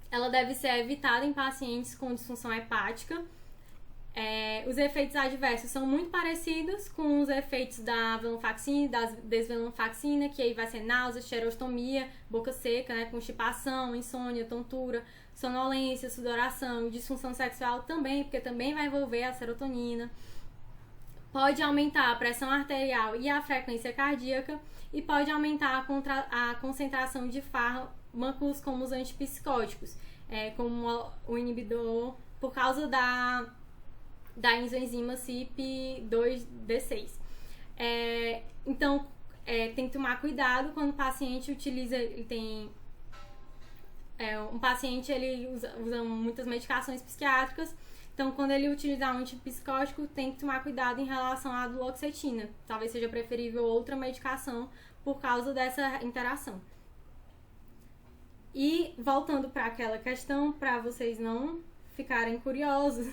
ela deve ser evitada em pacientes com disfunção hepática. Os efeitos adversos são muito parecidos com os efeitos da venlafaxina e da desvenlafaxina, que aí vai ser náusea, xerostomia, boca seca, né, constipação, insônia, tontura, sonolência, sudoração, disfunção sexual também, porque também vai envolver a serotonina. Pode aumentar a pressão arterial e a frequência cardíaca e pode aumentar a concentração de fármacos como os antipsicóticos, como o inibidor, por causa da isoenzima CYP2D6. Então, tem que tomar cuidado quando o paciente utiliza, um paciente usa muitas medicações psiquiátricas, então quando ele utilizar um antipsicótico tem que tomar cuidado em relação à duloxetina. Talvez seja preferível outra medicação por causa dessa interação. E voltando para aquela questão, para vocês não ficarem curiosos,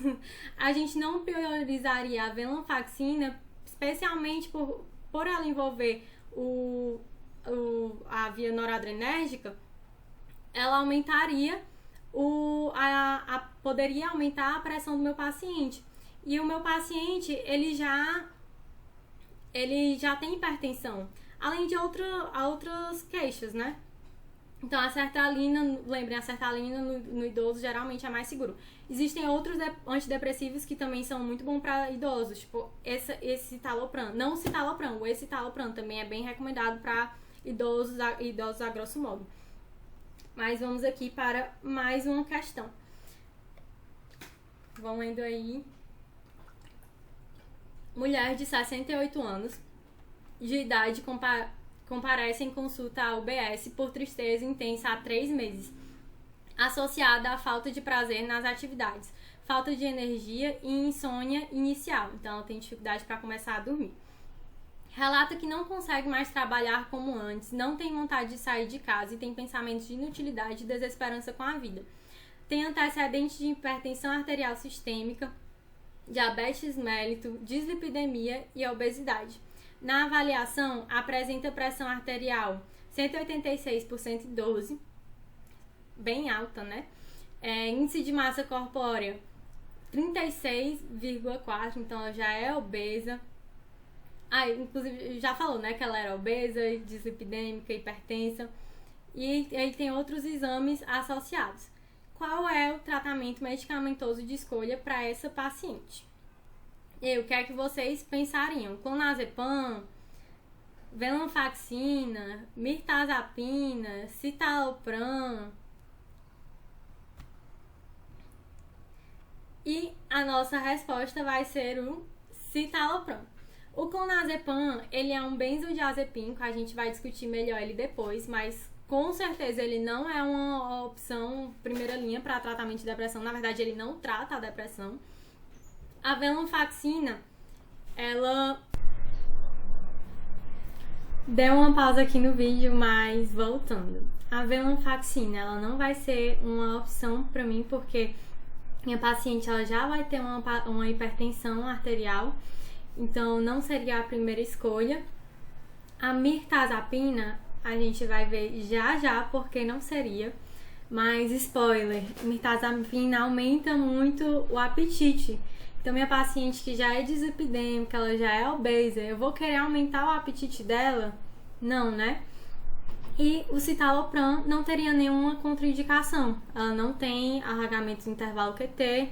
a gente não priorizaria a venlafaxina, especialmente por ela envolver a via noradrenérgica. Ela aumentaria poderia aumentar a pressão do meu paciente. E o meu paciente, ele já tem hipertensão, além de outras queixas, né? Então, a sertralina, lembrem, a sertralina no idoso geralmente é mais seguro. Existem outros antidepressivos que também são muito bons para idosos, tipo esse citalopram. Não o citalopram, o escitalopram também é bem recomendado para idosos a grosso modo. Mas vamos aqui para mais uma questão. Vão indo aí. Mulher de 68 anos de idade comparece em consulta à UBS por tristeza intensa há 3 meses, associada à falta de prazer nas atividades, falta de energia e insônia inicial. Então, ela tem dificuldade para começar a dormir. Relata que não consegue mais trabalhar como antes, não tem vontade de sair de casa e tem pensamentos de inutilidade e desesperança com a vida. Tem antecedentes de hipertensão arterial sistêmica, diabetes mellito, dislipidemia e obesidade. Na avaliação, apresenta pressão arterial 186 por 112, bem alta, né? Índice de massa corpórea 36,4, então ela já é obesa. Inclusive, já falou, né, que ela era obesa, dislipidêmica, hipertensa. E aí tem outros exames associados. Qual é o tratamento medicamentoso de escolha para essa paciente? E o que é que vocês pensariam? Clonazepam, venlafaxina, mirtazapina, citalopram. E a nossa resposta vai ser o citalopram. O clonazepam, ele é um benzodiazepínico, a gente vai discutir melhor ele depois, mas com certeza ele não é uma opção primeira linha para tratamento de depressão. Na verdade, ele não trata a depressão. A venlafaxina, ela... Deu uma pausa aqui no vídeo, mas voltando. A venlafaxina, ela não vai ser uma opção para mim, porque minha paciente ela já vai ter uma hipertensão arterial, então não seria a primeira escolha. A mirtazapina, a gente vai ver já porque não seria. Mas spoiler, mirtazapina aumenta muito o apetite. Então minha paciente que já é dislipidêmica, ela já é obesa, eu vou querer aumentar o apetite dela? Não, né? E o citalopram não teria nenhuma contraindicação. Ela não tem alargamento do intervalo QT.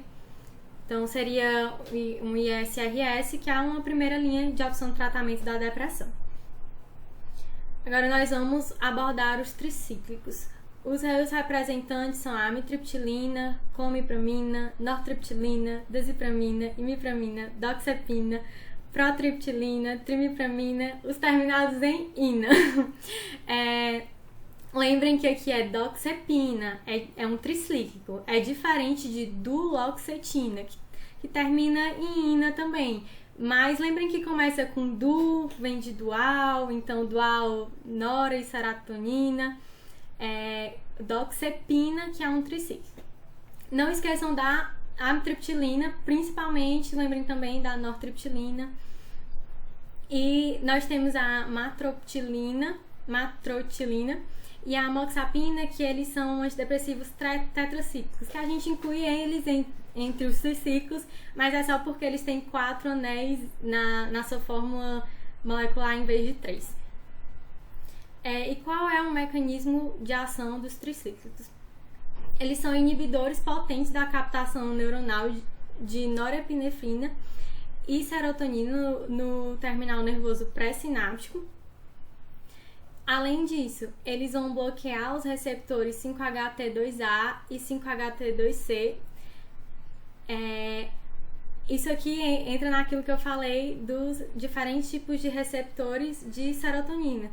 Então seria um ISRS, que é uma primeira linha de opção de tratamento da depressão. Agora nós vamos abordar os tricíclicos. Os seus representantes são a amitriptilina, clomipramina, nortriptilina, desipramina, imipramina, doxepina, protriptilina, trimipramina, os terminados em ina. Lembrem que aqui é doxepina, é um tricíclico, é diferente de duloxetina, que termina em ina também. Mas lembrem que começa com du, vem de dual, então dual nora e serotonina. Doxepina, que é um tricíclico. Não esqueçam da amitriptilina, principalmente, lembrem também da nortriptilina. E nós temos a matrotilina e a amoxapina, que eles são antidepressivos tetracíclicos, que a gente inclui eles entre os tricíclicos, mas é só porque eles têm 4 anéis na sua fórmula molecular em vez de 3. E qual é o mecanismo de ação dos tricíclicos? Eles são inibidores potentes da captação neuronal de norepinefrina e serotonina no terminal nervoso pré-sináptico. Além disso, eles vão bloquear os receptores 5-HT2A e 5-HT2C. Isso aqui entra naquilo que eu falei dos diferentes tipos de receptores de serotonina.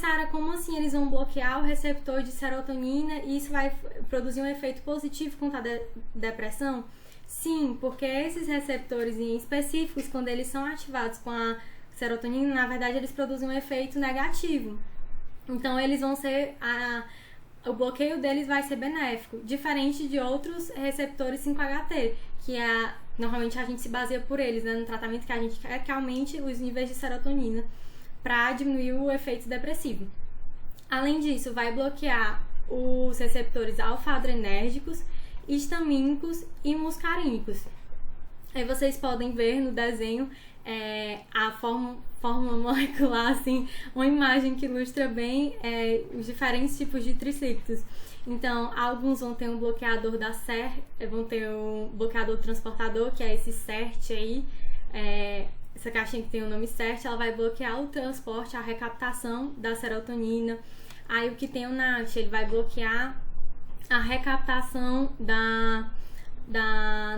Sara, como assim eles vão bloquear o receptor de serotonina e isso vai produzir um efeito positivo contra a depressão? Sim, porque esses receptores em específicos, quando eles são ativados com a serotonina, na verdade eles produzem um efeito negativo. Então eles vão ser... o bloqueio deles vai ser benéfico, diferente de outros receptores 5-HT, que normalmente a gente se baseia por eles, né, no tratamento que a gente quer que aumente os níveis de serotonina para diminuir o efeito depressivo. Além disso, vai bloquear os receptores alfa-adrenérgicos, histamínicos e muscarínicos. Aí vocês podem ver no desenho a fórmula molecular, assim, uma imagem que ilustra bem os diferentes tipos de tricíclicos. Então, alguns vão ter um bloqueador da SER, vão ter um bloqueador transportador, que é esse CERT aí. Essa caixinha que tem o nome CERT, ela vai bloquear o transporte, a recaptação da serotonina. Aí o que tem o NAT, ele vai bloquear a recaptação da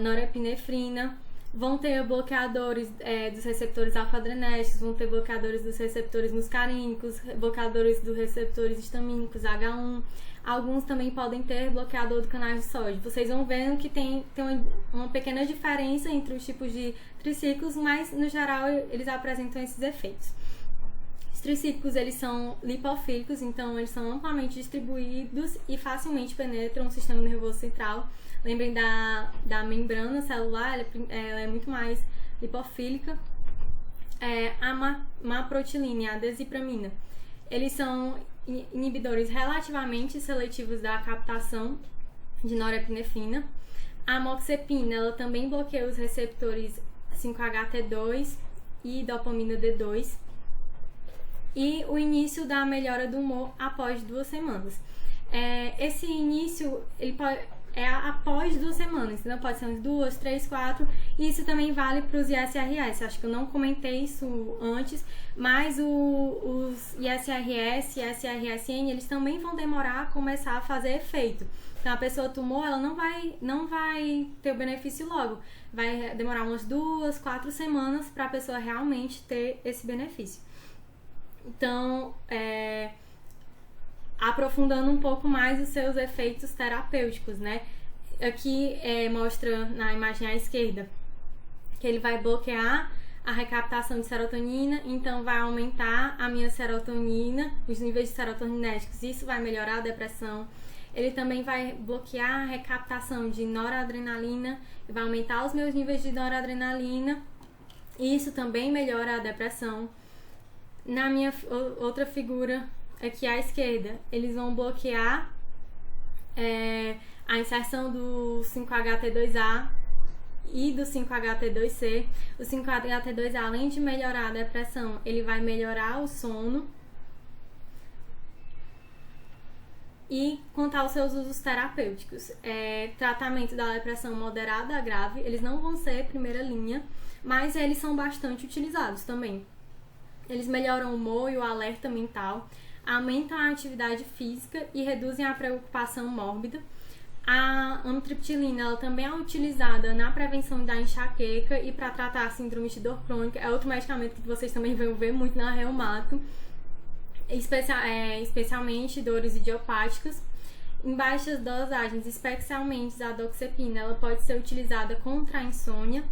norepinefrina. Vão ter bloqueadores dos receptores alfa-adrenérgicos, vão ter bloqueadores dos receptores muscarínicos, bloqueadores dos receptores histamínicos, H1. Alguns também podem ter bloqueador do canal de sódio. Vocês vão vendo que tem uma pequena diferença entre os tipos de tricíclicos, mas no geral eles apresentam esses efeitos. Os tricíclicos, eles são lipofílicos, então eles são amplamente distribuídos e facilmente penetram o sistema nervoso central. Lembrem da membrana celular, ela é muito mais lipofílica. A maprotilina e a desipramina, eles são inibidores relativamente seletivos da captação de norepinefrina. A amoxicilina, ela também bloqueia os receptores 5-HT2 e dopamina D2. E o início da melhora do humor após 2 semanas. Esse início, ele após 2 semanas, então pode ser umas 2, 3, 4. E isso também vale para os ISRS. Acho que eu não comentei isso antes, mas os ISRS e SRSN, eles também vão demorar a começar a fazer efeito. Então a pessoa tomou, ela não vai ter o benefício logo. Vai demorar umas 2, 4 semanas para a pessoa realmente ter esse benefício. Então, aprofundando um pouco mais os seus efeitos terapêuticos, né? Aqui mostra na imagem à esquerda que ele vai bloquear a recaptação de serotonina, então vai aumentar a minha serotonina, os níveis de serotoninéticos, isso vai melhorar a depressão. Ele também vai bloquear a recaptação de noradrenalina, vai aumentar os meus níveis de noradrenalina, e isso também melhora a depressão. Na minha outra figura aqui à esquerda, eles vão bloquear a inserção do 5-HT2A e do 5-HT2C. O 5-HT2A, além de melhorar a depressão, ele vai melhorar o sono. E quanto aos seus usos terapêuticos, tratamento da depressão moderada a grave, eles não vão ser primeira linha, mas eles são bastante utilizados também. Eles melhoram o humor e o alerta mental, aumentam a atividade física e reduzem a preocupação mórbida. A amitriptilina, ela também é utilizada na prevenção da enxaqueca e para tratar a síndrome de dor crônica. É outro medicamento que vocês também vão ver muito na reumato, especialmente dores idiopáticas. Em baixas dosagens, especialmente a doxepina, ela pode ser utilizada contra a insônia.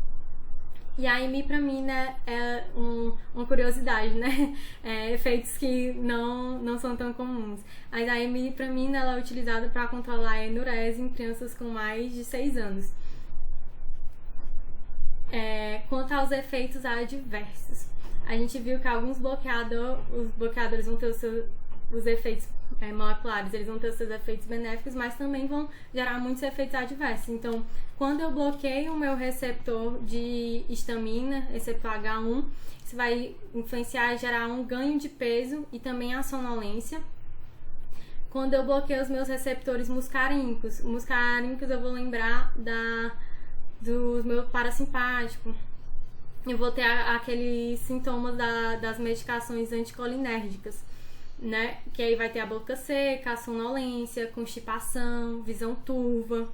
E a imipramina é uma curiosidade, né? Efeitos que não são tão comuns. Mas a imipramina, ela é utilizada para controlar a enurese em crianças com mais de 6 anos. Quanto aos efeitos adversos, a gente viu que alguns os bloqueadores vão ter os efeitos moleculares, eles vão ter os seus efeitos benéficos, mas também vão gerar muitos efeitos adversos. Então, quando eu bloqueio o meu receptor de histamina, receptor H1, isso vai influenciar e gerar um ganho de peso e também a sonolência. Quando eu bloqueio os meus receptores muscarínicos, eu vou lembrar do meu parasimpático. Eu vou ter aqueles sintomas das medicações anticolinérgicas, né? Que aí vai ter a boca seca, a sonolência, constipação, visão turva.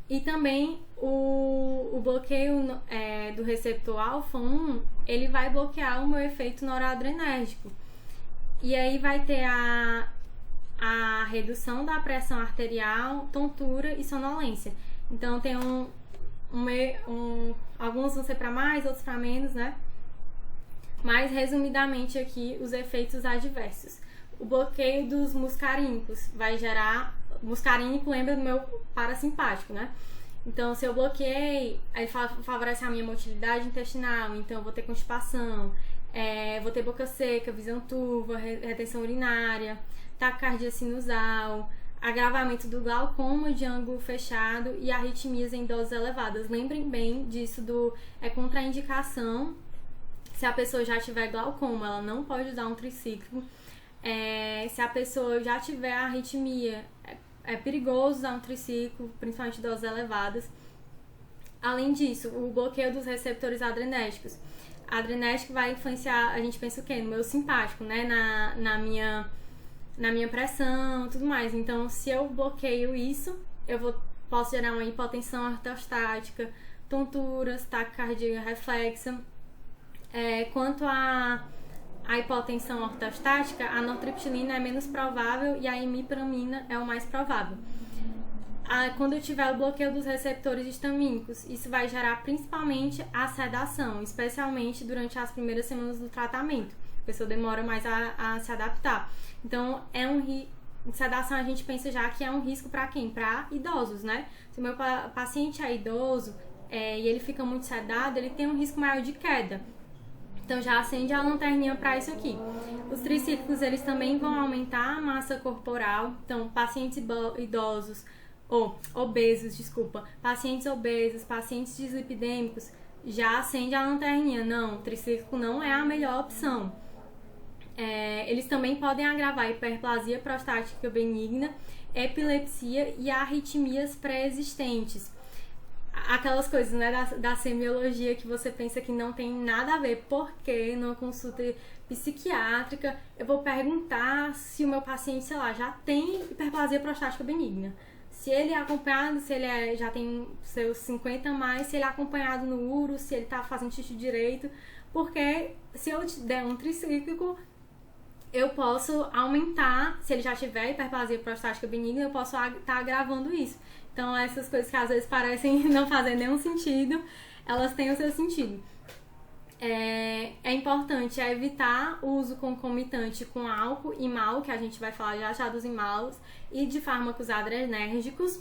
E também o bloqueio do receptor alfa-1, ele vai bloquear o meu efeito noradrenérgico. E aí vai ter a redução da pressão arterial, tontura e sonolência. Então tem alguns vão ser para mais, outros para menos, né? Mas resumidamente aqui os efeitos adversos. O bloqueio dos muscarínicos vai gerar... Muscarínico lembra do meu parasimpático, né? Então, se eu bloqueei, aí favorece a minha motilidade intestinal, então eu vou ter constipação, vou ter boca seca, visão turva, retenção urinária, taquicardia sinusal, agravamento do glaucoma de ângulo fechado e arritmias em doses elevadas. Lembrem bem disso contraindicação. Se a pessoa já tiver glaucoma, ela não pode usar um tricíclico. Se a pessoa já tiver arritmia, é perigoso usar um triciclo, principalmente doses elevadas. Além disso, o bloqueio dos receptores adrenérgicos. A adrenérgico vai influenciar, a gente pensa o quê? No meu simpático, né? Na minha pressão, tudo mais. Então, se eu bloqueio isso, posso gerar uma hipotensão ortostática, tonturas, taquicardia reflexa. Quanto à hipotensão ortostática, a nortriptilina é menos provável e a imipramina é o mais provável. Quando eu tiver o bloqueio dos receptores histamínicos, isso vai gerar principalmente a sedação, especialmente durante as primeiras semanas do tratamento. pessoa demora mais a se adaptar. Então, sedação a gente pensa já que é um risco para quem? Para idosos, né? Se o meu paciente é idoso e ele fica muito sedado, ele tem um risco maior de queda. Então já acende a lanterninha para isso aqui. Os tricíclicos, eles também vão aumentar a massa corporal. Então, pacientes idosos, pacientes obesos, pacientes dislipidêmicos, já acende a lanterninha. Não, o tricíclico não é a melhor opção. Eles também podem agravar hiperplasia prostática benigna, epilepsia e arritmias pré-existentes. Aquelas coisas, né, da semiologia que você pensa que não tem nada a ver, porque numa consulta psiquiátrica eu vou perguntar se o meu paciente, sei lá, já tem hiperplasia prostática benigna. Se ele é acompanhado, se ele já tem seus 50 a mais, se ele é acompanhado no uro, se ele tá fazendo xixi direito, porque se eu te der um tricíclico, eu posso aumentar, se ele já tiver hiperplasia prostática benigna, eu posso estar agravando isso. Então, essas coisas que às vezes parecem não fazer nenhum sentido, elas têm o seu sentido. É importante evitar o uso concomitante com álcool e mal, que a gente vai falar já dos imalos, e de fármacos adrenérgicos.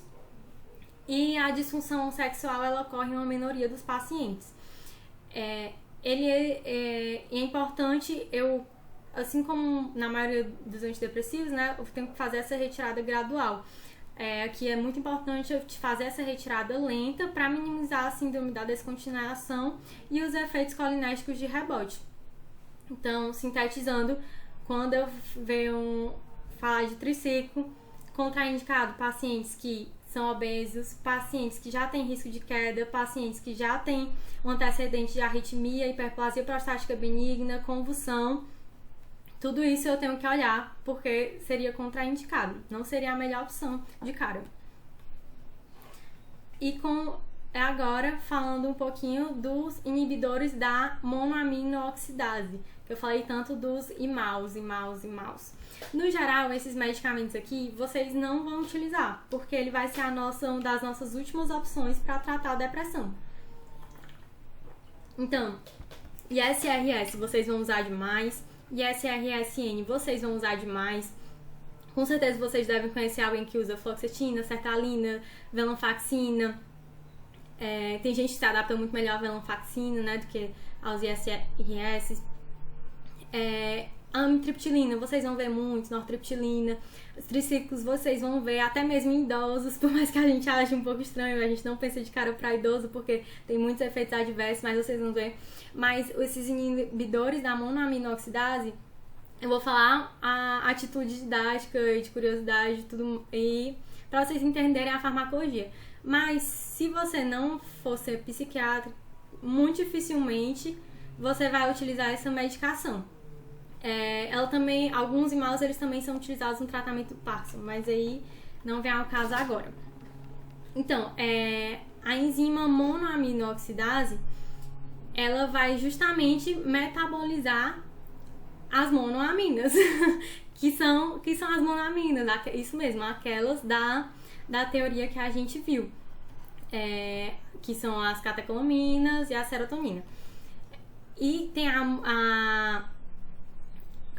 E a disfunção sexual, ela ocorre em uma minoria dos pacientes. É importante, assim como na maioria dos antidepressivos, né, eu tenho que fazer essa retirada gradual. Aqui é muito importante eu fazer essa retirada lenta para minimizar a síndrome da descontinuação e os efeitos colinérgicos de rebote. Então, sintetizando, quando eu venho falar de triciclo, contraindicado pacientes que são obesos, pacientes que já têm risco de queda, pacientes que já têm um antecedente de arritmia, hiperplasia prostática benigna, convulsão. Tudo isso eu tenho que olhar, porque seria contraindicado, não seria a melhor opção de cara. E agora falando um pouquinho dos inibidores da monoaminoxidase, que eu falei tanto dos imaus. No geral, esses medicamentos aqui, vocês não vão utilizar, porque ele vai ser uma das nossas últimas opções para tratar a depressão. Então, ISRS vocês vão usar demais, e SRSN vocês vão usar demais. Com certeza vocês devem conhecer alguém que usa fluoxetina, sertralina, venlafaxina. Tem gente que se adapta muito melhor à venlafaxina, né, do que aos ISRS. Amitriptilina, vocês vão ver muito, nortriptilina. Os tricíclicos vocês vão ver até mesmo em idosos, por mais que a gente ache um pouco estranho, a gente não pensa de cara para idoso porque tem muitos efeitos adversos, mas vocês vão ver. Mas esses inibidores da monoaminoxidase, eu vou falar a atitude didática e de curiosidade tudo, e para vocês entenderem a farmacologia. Mas se você não for ser psiquiatra, muito dificilmente você vai utilizar essa medicação. Ela também, alguns imaus, eles também são utilizados no tratamento do Parkinson, mas aí não vem ao caso agora. Então, a enzima monoaminoxidase, ela vai justamente metabolizar as monoaminas, que são as monoaminas, isso mesmo, aquelas da teoria que a gente viu, que são as catecolaminas e a serotonina. E tem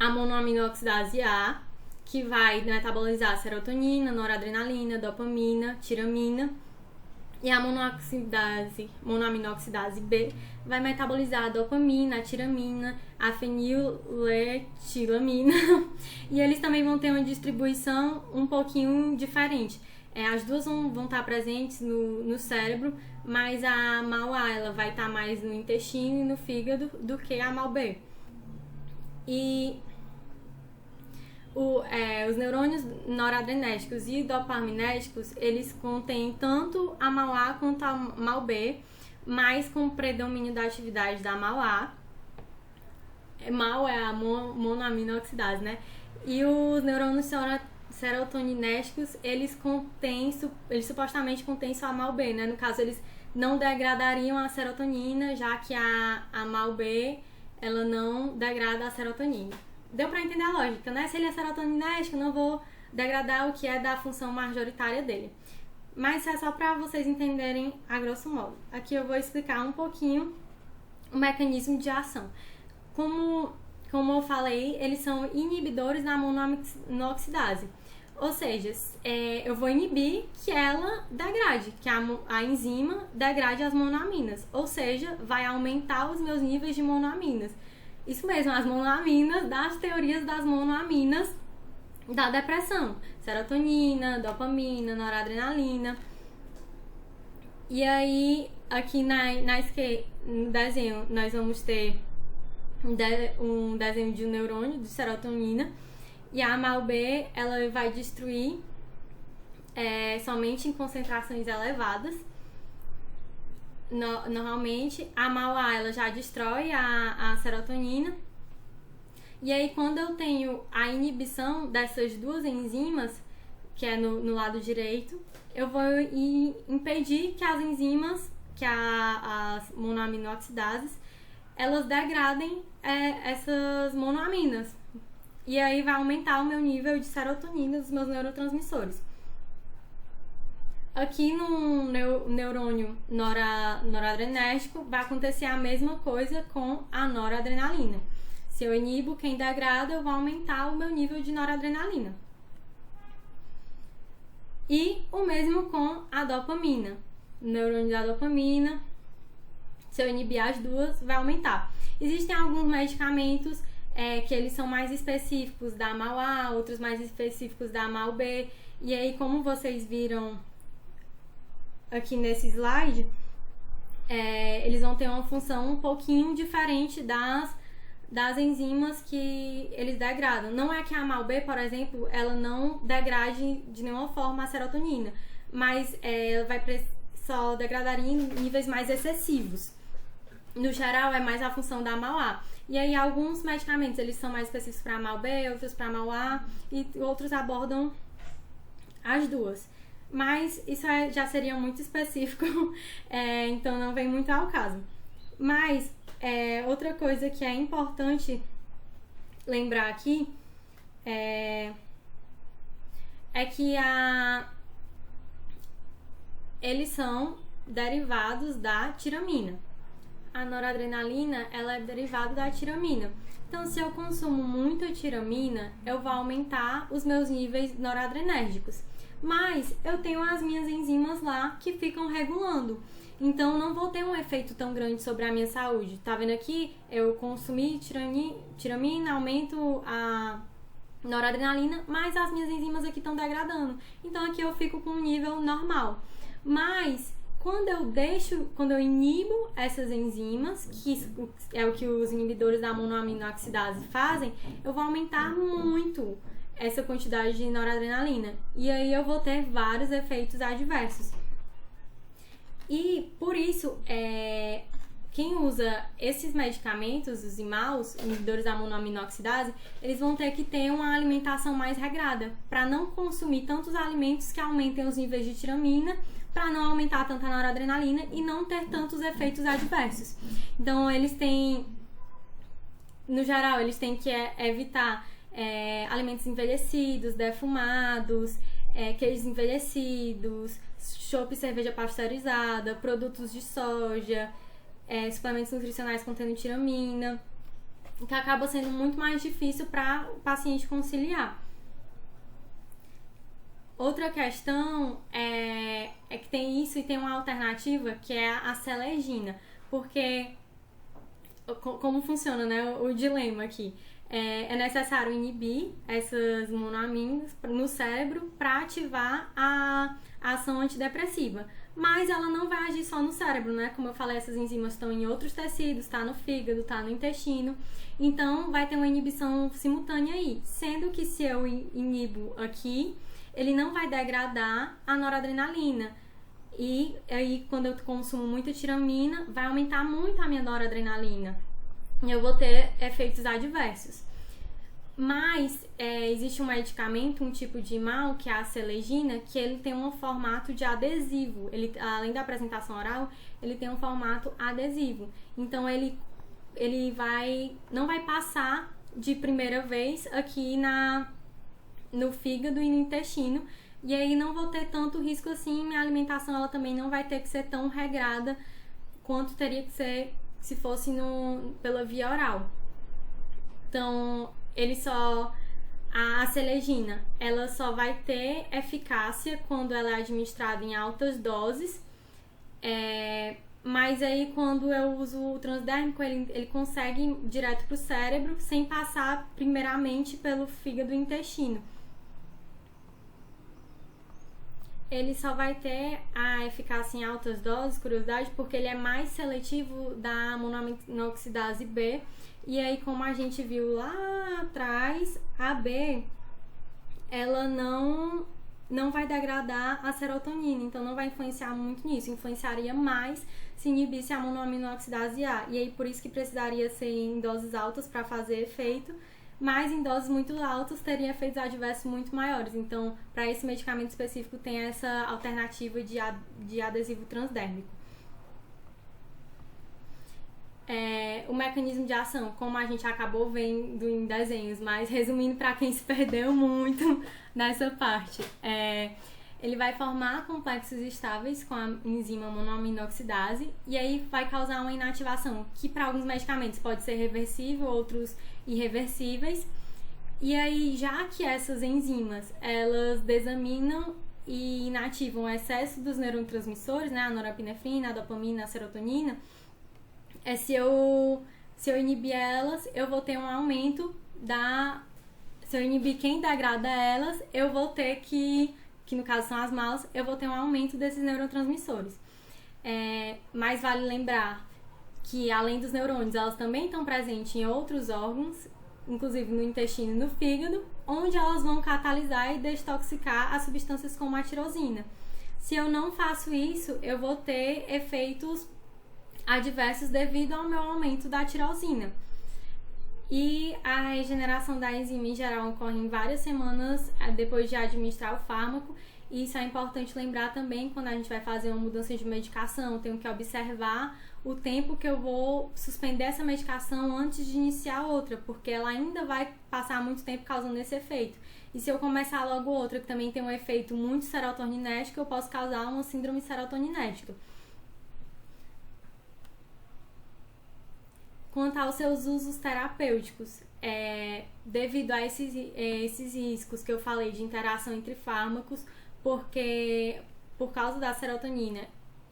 a monoaminoxidase A, que vai metabolizar serotonina, noradrenalina, dopamina, tiramina. E a monoaminoxidase B vai metabolizar a dopamina, a tiramina, a feniletilamina. E eles também vão ter uma distribuição um pouquinho diferente. As duas vão estar presentes no cérebro, mas a MAO-A ela vai estar mais no intestino e no fígado do que a MAO-B. E os neurônios noradrenérgicos e dopaminérgicos, eles contêm tanto a MAO-A quanto a MAO-B, mas com predomínio da atividade da MAO-A. MAO é a monoaminoxidase, né? E os neurônios serotoninérgicos, eles supostamente contêm só a MAO-B, né? No caso, eles não degradariam a serotonina, já que a MAO-B, ela não degrada a serotonina. Deu pra entender a lógica, né? Se ele é serotoninérgico, eu não vou degradar o que é da função majoritária dele. Mas é só pra vocês entenderem a grosso modo. Aqui eu vou explicar um pouquinho o mecanismo de ação. Como como eu falei, eles são inibidores da monoaminoxidase. Ou seja, eu vou inibir que ela degrade, que a enzima degrade as monoaminas. Ou seja, vai aumentar os meus níveis de monoaminas. Isso mesmo, as monoaminas das teorias das monoaminas da depressão. Serotonina, dopamina, noradrenalina. E aí, aqui no desenho, nós vamos ter um desenho de um neurônio de serotonina. E a MAO-B, ela vai destruir somente em concentrações elevadas. Normalmente, a MAO-A, ela já destrói a serotonina. E aí, quando eu tenho a inibição dessas duas enzimas, que é no lado direito, eu vou impedir que as enzimas, que as monoaminoxidases, elas degradem essas monoaminas. E aí vai aumentar o meu nível de serotonina dos meus neurotransmissores. Aqui no neurônio noradrenérgico vai acontecer a mesma coisa com a noradrenalina. Se eu inibo quem degrada, eu vou aumentar o meu nível de noradrenalina. E o mesmo com a dopamina. O neurônio da dopamina, se eu inibir as duas, vai aumentar. Existem alguns medicamentos que eles são mais específicos da MAO-A, outros mais específicos da MAO-B. E aí, como vocês viram aqui nesse slide, eles vão ter uma função um pouquinho diferente das enzimas que eles degradam. Não é que a MAO-B, por exemplo, ela não degrade de nenhuma forma a serotonina, mas ela vai só degradaria em níveis mais excessivos. No geral, é mais a função da MAO-A. E aí, alguns medicamentos, eles são mais específicos para a MAO-B, outros para a MAO-A, e outros abordam as duas. Mas isso já seria muito específico, então não vem muito ao caso. Mas, outra coisa que é importante lembrar aqui é que eles são derivados da tiramina. A noradrenalina, ela é derivada da tiramina. Então, se eu consumo muita tiramina, eu vou aumentar os meus níveis noradrenérgicos. Mas eu tenho as minhas enzimas lá que ficam regulando. Então, não vou ter um efeito tão grande sobre a minha saúde. Tá vendo aqui? Eu consumi tiramina, aumento a noradrenalina, mas as minhas enzimas aqui estão degradando. Então, aqui eu fico com um nível normal. Mas quando eu inibo essas enzimas, que é o que os inibidores da monoaminoxidase fazem, eu vou aumentar muito essa quantidade de noradrenalina. E aí eu vou ter vários efeitos adversos. E por isso, quem usa esses medicamentos, os IMAUs, inibidores da monoaminoxidase, eles vão ter que ter uma alimentação mais regrada, para não consumir tantos alimentos que aumentem os níveis de tiramina, para não aumentar tanta noradrenalina e não ter tantos efeitos adversos. Então, eles têm, no geral, eles têm que evitar alimentos envelhecidos, defumados, queijos envelhecidos, chopp e cerveja pasteurizada, produtos de soja, suplementos nutricionais contendo tiramina, que acaba sendo muito mais difícil para o paciente conciliar. Outra questão é que tem isso e tem uma alternativa que é a selegina, porque como funciona, né, o dilema aqui? É necessário inibir essas monoaminas no cérebro para ativar a ação antidepressiva. Mas ela não vai agir só no cérebro, né? Como eu falei, essas enzimas estão em outros tecidos, tá no fígado, tá no intestino. Então, vai ter uma inibição simultânea aí. Sendo que se eu inibo aqui, ele não vai degradar a noradrenalina. E aí, quando eu consumo muita tiramina, vai aumentar muito a minha noradrenalina. E eu vou ter efeitos adversos. Mas existe um medicamento, um tipo de IMAU, que é a selegina, que ele tem um formato de adesivo. Ele, além da apresentação oral, ele tem um formato adesivo. Então, ele não vai passar de primeira vez aqui no fígado e no intestino. E aí não vou ter tanto risco assim. Minha alimentação ela também não vai ter que ser tão regrada quanto teria que ser se fosse pela via oral. Então, a selegina, ela só vai ter eficácia quando ela é administrada em altas doses, mas aí quando eu uso o transdérmico, ele consegue ir direto pro cérebro, sem passar primeiramente pelo fígado e intestino. Ele só vai ter a eficácia em altas doses, curiosidade, porque ele é mais seletivo da monoaminoxidase B. E aí, como a gente viu lá atrás, a B, ela não vai degradar a serotonina, então não vai influenciar muito nisso. Influenciaria mais se inibisse a monoaminoxidase A. E aí, por isso que precisaria ser em doses altas para fazer efeito, mas em doses muito altas teria efeitos adversos muito maiores. Então, para esse medicamento específico, tem essa alternativa de adesivo transdérmico. O mecanismo de ação, como a gente acabou vendo em desenhos, mas resumindo para quem se perdeu muito nessa parte, ele vai formar complexos estáveis com a enzima monoaminoxidase e aí vai causar uma inativação, que para alguns medicamentos pode ser reversível, outros irreversíveis. E aí, já que essas enzimas, elas desaminam e inativam o excesso dos neurotransmissores, né, a norepinefrina, a dopamina, a serotonina, se eu inibir elas, eu vou ter um aumento se eu inibir quem degrada elas, eu vou ter que no caso são as malas, eu vou ter um aumento desses neurotransmissores. Mas vale lembrar que, além dos neurônios, elas também estão presentes em outros órgãos, inclusive no intestino e no fígado, onde elas vão catalisar e detoxicar as substâncias como a tirosina. Se eu não faço isso, eu vou ter efeitos adversos devido ao meu aumento da tirosina. E a regeneração da enzima em geral ocorre em várias semanas depois de administrar o fármaco. E isso é importante lembrar também quando a gente vai fazer uma mudança de medicação. Eu tenho que observar o tempo que eu vou suspender essa medicação antes de iniciar outra, porque ela ainda vai passar muito tempo causando esse efeito. E se eu começar logo outra que também tem um efeito muito serotoninético, eu posso causar uma síndrome serotoninética. Quanto aos seus usos terapêuticos, devido a esses riscos que eu falei de interação entre fármacos, porque por causa da serotonina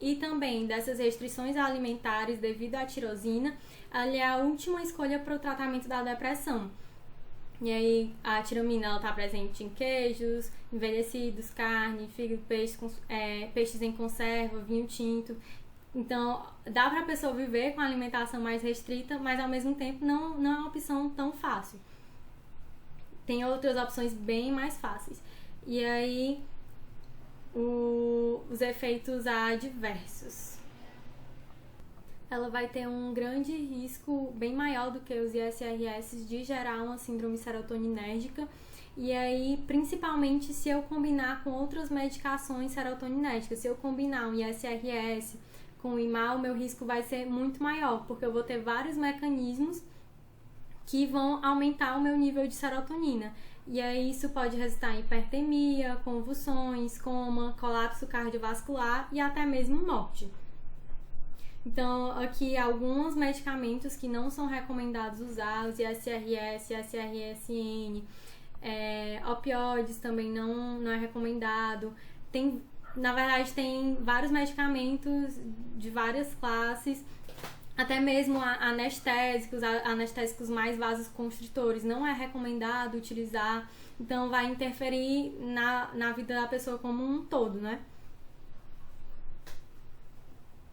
e também dessas restrições alimentares devido à tirosina, ela é a última escolha para o tratamento da depressão. E aí a tiramina está presente em queijos, envelhecidos, carne, fígado, peixes em conserva, vinho tinto. Então, dá para a pessoa viver com a alimentação mais restrita, mas ao mesmo tempo não é uma opção tão fácil. Tem outras opções bem mais fáceis. E aí, os efeitos adversos. Ela vai ter um grande risco, bem maior do que os ISRS, de gerar uma síndrome serotoninérgica. E aí, principalmente se eu combinar com outras medicações serotoninéticas. Se eu combinar um ISRS com o IMAL, o meu risco vai ser muito maior, porque eu vou ter vários mecanismos que vão aumentar o meu nível de serotonina. E aí isso pode resultar em hipertemia, convulsões, coma, colapso cardiovascular e até mesmo morte. Então, aqui alguns medicamentos que não são recomendados usar, os ISRS, ISRSN, opioides também não é recomendado. Na verdade, tem vários medicamentos de várias classes, até mesmo anestésicos mais vasoconstritores, não é recomendado utilizar, então vai interferir na vida da pessoa como um todo, né?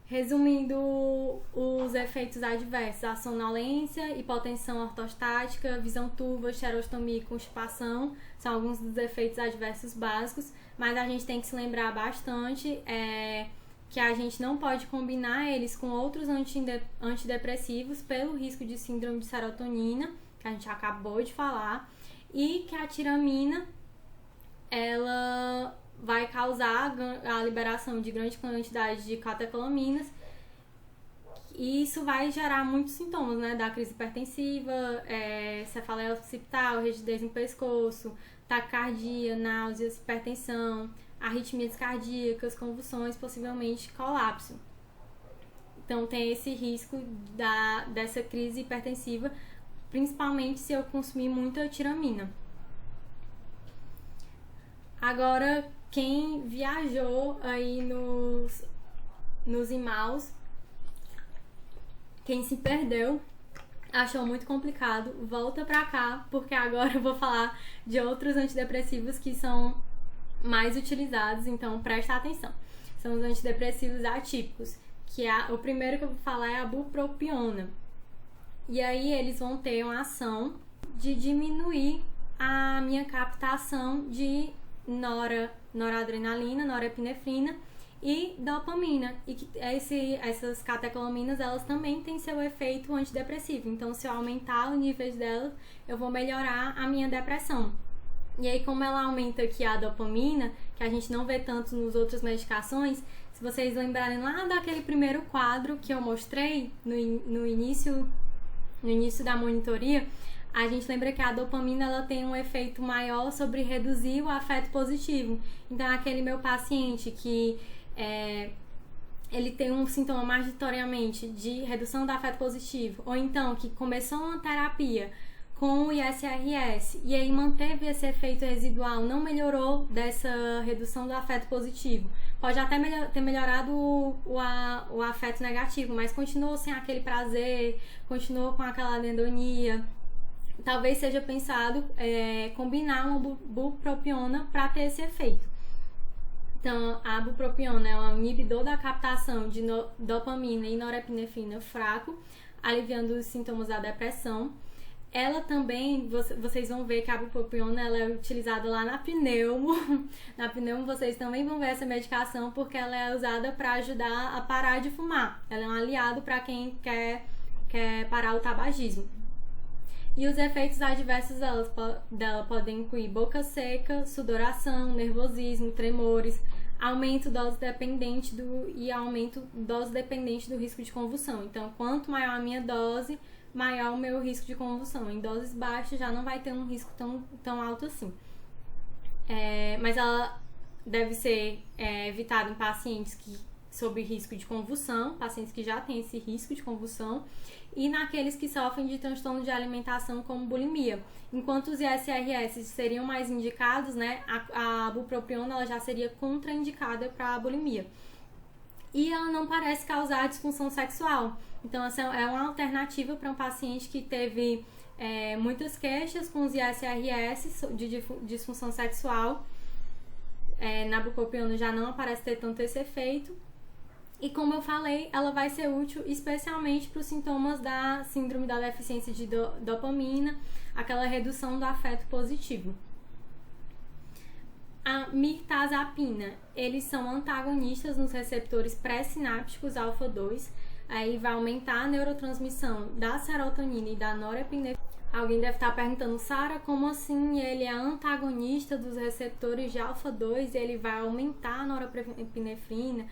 Resumindo os efeitos adversos: a sonolência, hipotensão ortostática, visão turva, xerostomia e constipação são alguns dos efeitos adversos básicos, mas a gente tem que se lembrar bastante que a gente não pode combinar eles com outros antidepressivos pelo risco de síndrome de serotonina, que a gente acabou de falar, e que a tiramina, ela vai causar a liberação de grande quantidade de catecolaminas, e isso vai gerar muitos sintomas, né, da crise hipertensiva, cefaleia occipital, rigidez no pescoço, taquicardia, náuseas, hipertensão, arritmias cardíacas, convulsões, possivelmente colapso. Então tem esse risco dessa crise hipertensiva principalmente se eu consumir muita tiramina. Agora, quem viajou aí nos imaus, quem se perdeu, achou muito complicado, volta pra cá, porque agora eu vou falar de outros antidepressivos que são mais utilizados, então presta atenção. São os antidepressivos atípicos, que o primeiro que eu vou falar é a bupropiona. E aí eles vão ter uma ação de diminuir a minha captação de noradrenalina, norepinefrina e dopamina. E que essas catecolaminas, elas também têm seu efeito antidepressivo. Então, se eu aumentar o nível delas, eu vou melhorar a minha depressão. E aí, como ela aumenta aqui a dopamina, que a gente não vê tanto nas outras medicações, se vocês lembrarem lá daquele primeiro quadro que eu mostrei no início da monitoria, a gente lembra que a dopamina ela tem um efeito maior sobre reduzir o afeto positivo. Então, aquele meu paciente que ele tem um sintoma majoritariamente de redução do afeto positivo, ou então que começou uma terapia com o ISRS e aí manteve esse efeito residual, não melhorou dessa redução do afeto positivo. Pode até ter melhorado o afeto negativo, mas continuou sem aquele prazer, continuou com aquela anedonia. Talvez seja pensado combinar uma bupropiona para ter esse efeito. Então, a bupropiona é um inibidor da captação de dopamina e norepinefrina fraco, aliviando os sintomas da depressão. Ela também, vocês vão ver que a bupropiona ela é utilizada lá na pneumo. Na pneumo vocês também vão ver essa medicação porque ela é usada para ajudar a parar de fumar. Ela é um aliado para quem quer parar o tabagismo. E os efeitos adversos dela podem incluir boca seca, sudoração, nervosismo, tremores, aumento dose dependente do risco de convulsão. Então, quanto maior a minha dose, maior o meu risco de convulsão. Em doses baixas já não vai ter um risco tão alto assim. Mas ela deve ser evitada em pacientes sob risco de convulsão, pacientes que já têm esse risco de convulsão, e naqueles que sofrem de transtorno de alimentação como bulimia. Enquanto os ISRS seriam mais indicados, né, a bupropiona ela já seria contraindicada para a bulimia. E ela não parece causar disfunção sexual. Então, essa é uma alternativa para um paciente que teve muitas queixas com os ISRS de disfunção sexual. Na bupropiona já não parece ter tanto esse efeito. E como eu falei, ela vai ser útil especialmente para os sintomas da síndrome da deficiência de dopamina, aquela redução do afeto positivo. A mirtazapina, eles são antagonistas nos receptores pré-sinápticos alfa-2, aí vai aumentar a neurotransmissão da serotonina e da norepinefrina. Alguém deve estar perguntando, Sara, como assim ele é antagonista dos receptores de alfa-2 e ele vai aumentar a norepinefrina?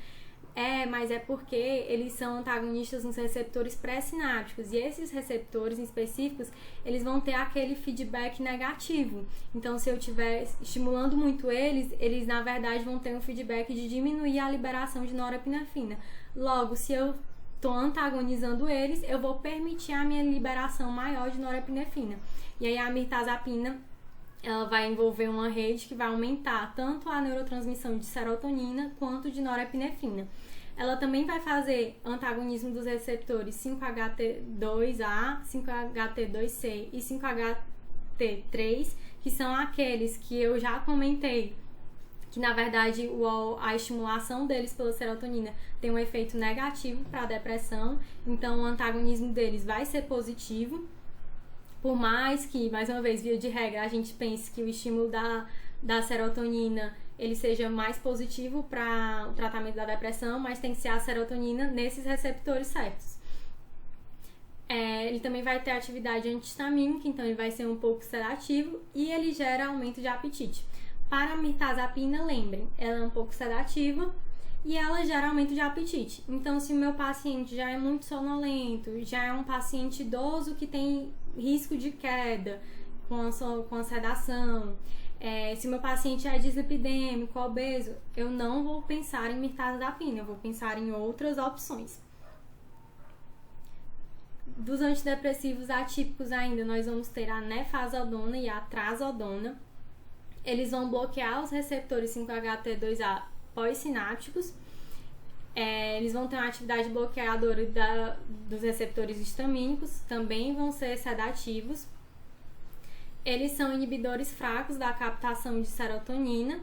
Mas é porque eles são antagonistas nos receptores pré-sinápticos e esses receptores em específicos, eles vão ter aquele feedback negativo. Então, se eu estiver estimulando muito eles na verdade vão ter um feedback de diminuir a liberação de norepinefrina. Logo, se eu estou antagonizando eles, eu vou permitir a minha liberação maior de norepinefrina. E aí a mirtazapina ela vai envolver uma rede que vai aumentar tanto a neurotransmissão de serotonina quanto de norepinefrina. Ela também vai fazer antagonismo dos receptores 5-HT2A, 5-HT2C e 5-HT3, que são aqueles que eu já comentei, que na verdade a estimulação deles pela serotonina tem um efeito negativo para a depressão, então o antagonismo deles vai ser positivo. Por mais que, mais uma vez, via de regra, a gente pense que o estímulo da serotonina ele seja mais positivo para o tratamento da depressão, mas tem que ser a serotonina nesses receptores certos. Ele também vai ter atividade antihistamínica, então ele vai ser um pouco sedativo e ele gera aumento de apetite. Para a mirtazapina, lembrem, ela é um pouco sedativa e ela gera aumento de apetite. Então, se o meu paciente já é muito sonolento, já é um paciente idoso que tem risco de queda com a sedação, se o meu paciente é dislipidêmico, obeso, eu não vou pensar em mirtazapina, eu vou pensar em outras opções. Dos antidepressivos atípicos ainda, nós vamos ter a nefazodona e a trazodona. Eles vão bloquear os receptores 5-HT2A pós-sinápticos. Eles vão ter uma atividade bloqueadora dos receptores histamínicos, também vão ser sedativos. Eles são inibidores fracos da captação de serotonina.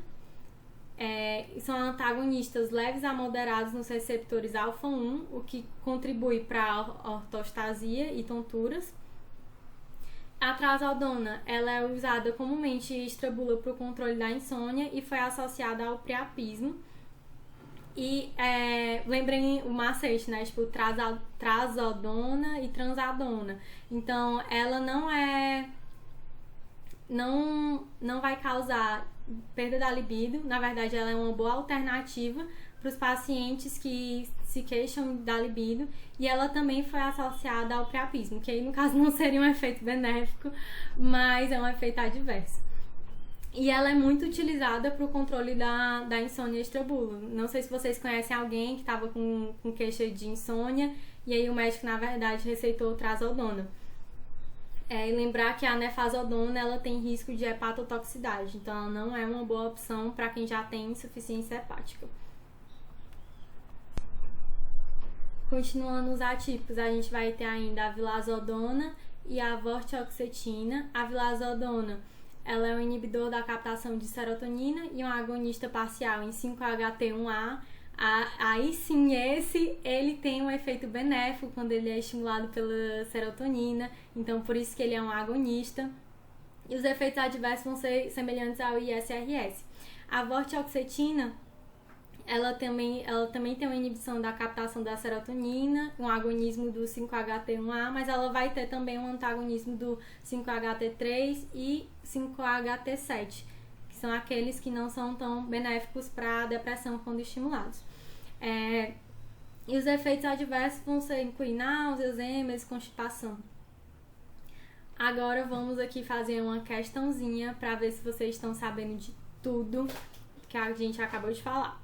São antagonistas leves a moderados nos receptores alfa-1, o que contribui para a ortostasia e tonturas. A trazodona, ela é usada comumente em estrabula para o controle da insônia e foi associada ao priapismo. E lembrem o macete, né? Tipo, trazodona e transadona. Então, ela não vai causar perda da libido. Na verdade, ela é uma boa alternativa para os pacientes que se queixam da libido, e ela também foi associada ao priapismo, que aí no caso não seria um efeito benéfico, mas é um efeito adverso. E ela é muito utilizada para o controle da insônia extrabulo. Não sei se vocês conhecem alguém que estava com queixa de insônia e aí o médico, na verdade, receitou trazodona. E lembrar que a nefazodona, ela tem risco de hepatotoxicidade, então ela não é uma boa opção para quem já tem insuficiência hepática. Continuando os atípicos, a gente vai ter ainda a vilazodona e a vortioxetina. A vilazodona, ela é um inibidor da captação de serotonina e um agonista parcial em 5-HT1A. Aí sim, ele tem um efeito benéfico quando ele é estimulado pela serotonina, então por isso que ele é um agonista. E os efeitos adversos vão ser semelhantes ao ISRS. A vortioxetina, ela também tem uma inibição da captação da serotonina, um agonismo do 5-HT1A, mas ela vai ter também um antagonismo do 5-HT3 e 5-HT7, que são aqueles que não são tão benéficos para a depressão quando estimulados. E os efeitos adversos vão ser incluir náuseas, êmesis, constipação. Agora vamos aqui fazer uma questãozinha para ver se vocês estão sabendo de tudo que a gente acabou de falar.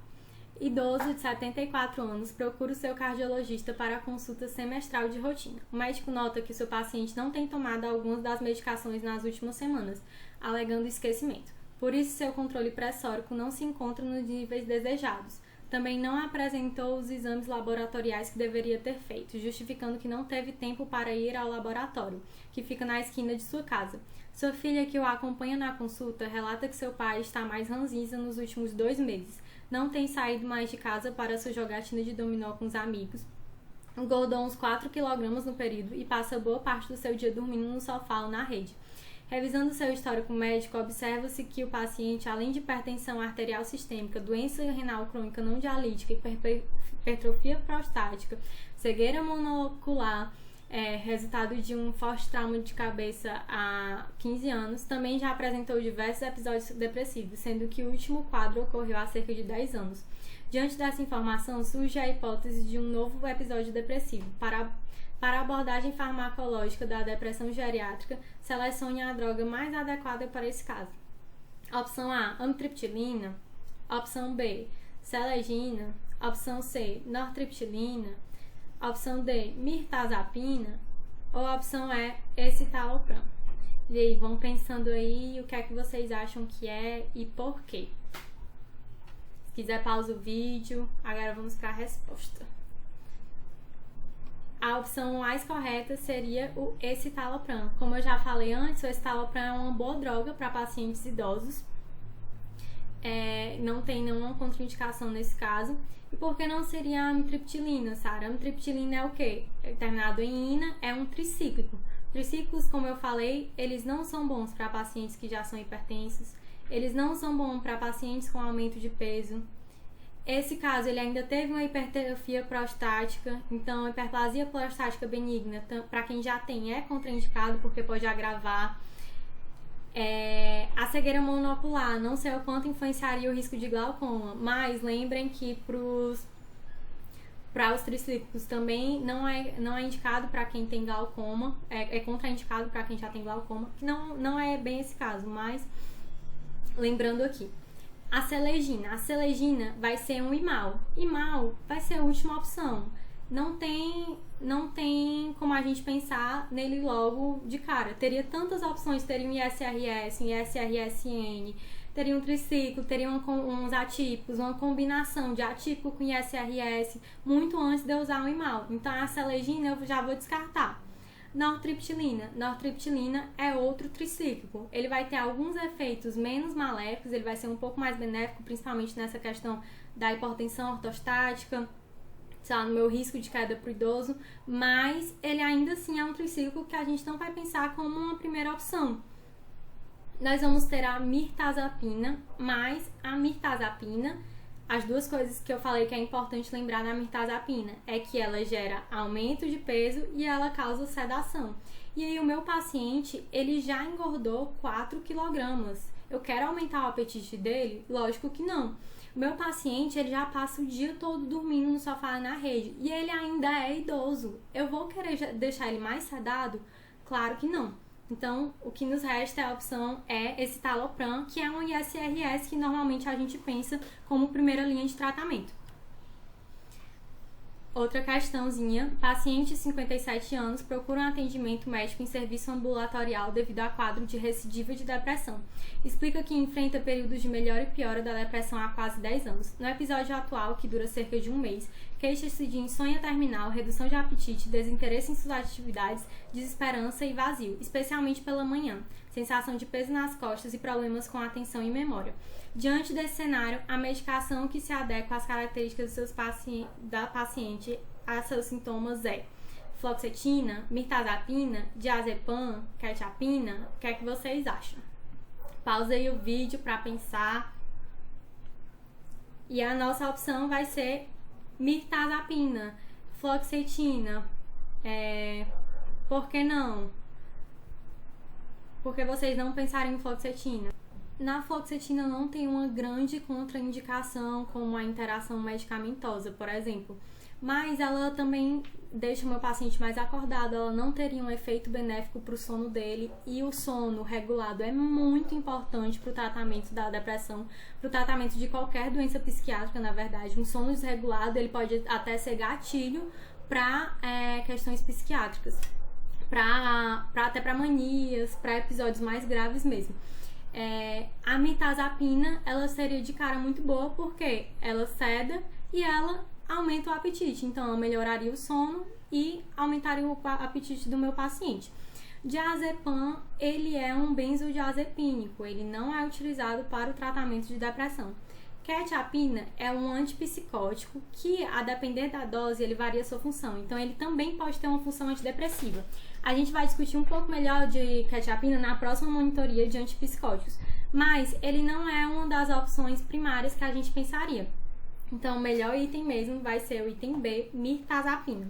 Idoso de 74 anos procura o seu cardiologista para a consulta semestral de rotina. O médico nota que seu paciente não tem tomado algumas das medicações nas últimas semanas, alegando esquecimento. Por isso, seu controle pressórico não se encontra nos níveis desejados. Também não apresentou os exames laboratoriais que deveria ter feito, justificando que não teve tempo para ir ao laboratório, que fica na esquina de sua casa. Sua filha, que o acompanha na consulta, relata que seu pai está mais ranzinza nos últimos 2 meses. Não tem saído mais de casa para sua jogatina de dominó com os amigos. Engordou uns 4 kg no período e passa boa parte do seu dia dormindo no sofá ou na rede. Revisando seu histórico médico, observa-se que o paciente, além de hipertensão arterial sistêmica, doença renal crônica não dialítica, hipertrofia prostática, cegueira monocular, resultado de um forte trauma de cabeça há 15 anos, também já apresentou diversos episódios depressivos, sendo que o último quadro ocorreu há cerca de 10 anos. Diante dessa informação, surge a hipótese de um novo episódio depressivo. Para a abordagem farmacológica da depressão geriátrica, selecione a droga mais adequada para esse caso. Opção A, amitriptilina. Opção B, selegina. Opção C, nortriptilina. Opção D, mirtazapina. Ou a opção E, escitalopram. E aí, vão pensando aí o que é que vocês acham que é e por quê. Se quiser, pausa o vídeo. Agora vamos para a resposta. A opção mais correta seria o escitalopram. Como eu já falei antes, o escitalopram é uma boa droga para pacientes idosos. Não tem nenhuma contraindicação nesse caso. E por que não seria a amitriptilina, Sara? A amitriptilina é o quê? Terminado em ina, é um tricíclico. Triciclos, como eu falei, eles não são bons para pacientes que já são hipertensos. Eles não são bons para pacientes com aumento de peso. Esse caso, ele ainda teve uma hipertrofia prostática, então hiperplasia prostática benigna, para quem já tem, é contraindicado porque pode agravar. A cegueira monocular, não sei o quanto influenciaria o risco de glaucoma, mas lembrem que para os tricíclicos também não é indicado para quem tem glaucoma, é contraindicado para quem já tem glaucoma, que não é bem esse caso, mas lembrando aqui. A selegina vai ser um imal. Imal vai ser a última opção. não tem como a gente pensar nele logo de cara. Teria tantas opções, teria um ISRS, um ISRSN, teria um triciclo, teria uns atípicos, uma combinação de atípico com ISRS, muito antes de eu usar o imal. Então a selegina eu já vou descartar. Nortriptilina é outro tricíclico. Ele vai ter alguns efeitos menos maléficos, ele vai ser um pouco mais benéfico, principalmente nessa questão da hipertensão ortostática, sei lá, no meu risco de queda pro idoso, mas ele ainda assim é um tricíclico que a gente não vai pensar como uma primeira opção. Nós vamos ter a mirtazapina, mas a mirtazapina, as duas coisas que eu falei que é importante lembrar na mirtazapina é que ela gera aumento de peso e ela causa sedação. E aí o meu paciente, ele já engordou 4 kg. Eu quero aumentar o apetite dele? Lógico que não. O meu paciente, ele já passa o dia todo dormindo no sofá na rede e ele ainda é idoso. Eu vou querer deixar ele mais sedado? Claro que não. Então, o que nos resta a opção é esse talopram, que é um ISRS que normalmente a gente pensa como primeira linha de tratamento. Outra questãozinha, paciente de 57 anos procura um atendimento médico em serviço ambulatorial devido a quadro de recidiva de depressão. Explica que enfrenta períodos de melhora e piora da depressão há quase 10 anos. No episódio atual, que dura cerca de um mês, queixa-se de insônia terminal, redução de apetite, desinteresse em suas atividades, desesperança e vazio, especialmente pela manhã, sensação de peso nas costas e problemas com atenção e memória. Diante desse cenário, a medicação que se adequa às características da paciente a seus sintomas é fluoxetina, mirtazapina, diazepam, quetiapina. O que é que vocês acham? Pausei o vídeo para pensar. E a nossa opção vai ser mirtazapina, fluoxetina. Por que não? Por que vocês não pensarem em fluoxetina? Na fluoxetina não tem uma grande contraindicação como a interação medicamentosa, por exemplo. Mas ela também deixa o meu paciente mais acordado, ela não teria um efeito benéfico para o sono dele. E o sono regulado é muito importante para o tratamento da depressão, para o tratamento de qualquer doença psiquiátrica, na verdade. Um sono desregulado ele pode até ser gatilho para questões psiquiátricas, até para manias, para episódios mais graves mesmo. A mirtazapina, ela seria de cara muito boa porque ela ceda e ela aumenta o apetite. Então, ela melhoraria o sono e aumentaria o apetite do meu paciente. Diazepam, ele é um benzodiazepínico. Ele não é utilizado para o tratamento de depressão. Quetiapina é um antipsicótico que, a depender da dose, ele varia sua função. Então, ele também pode ter uma função antidepressiva. A gente vai discutir um pouco melhor de quetiapina na próxima monitoria de antipsicóticos. Mas ele não é uma das opções primárias que a gente pensaria. Então, o melhor item mesmo vai ser o item B, mirtazapina.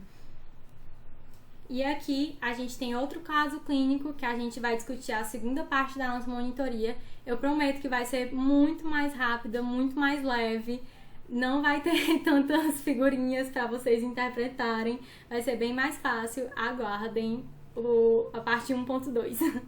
E aqui a gente tem outro caso clínico que a gente vai discutir a segunda parte da nossa monitoria. Eu prometo que vai ser muito mais rápida, muito mais leve. Não vai ter tantas figurinhas para vocês interpretarem. Vai ser bem mais fácil. Aguardem a parte 1.2.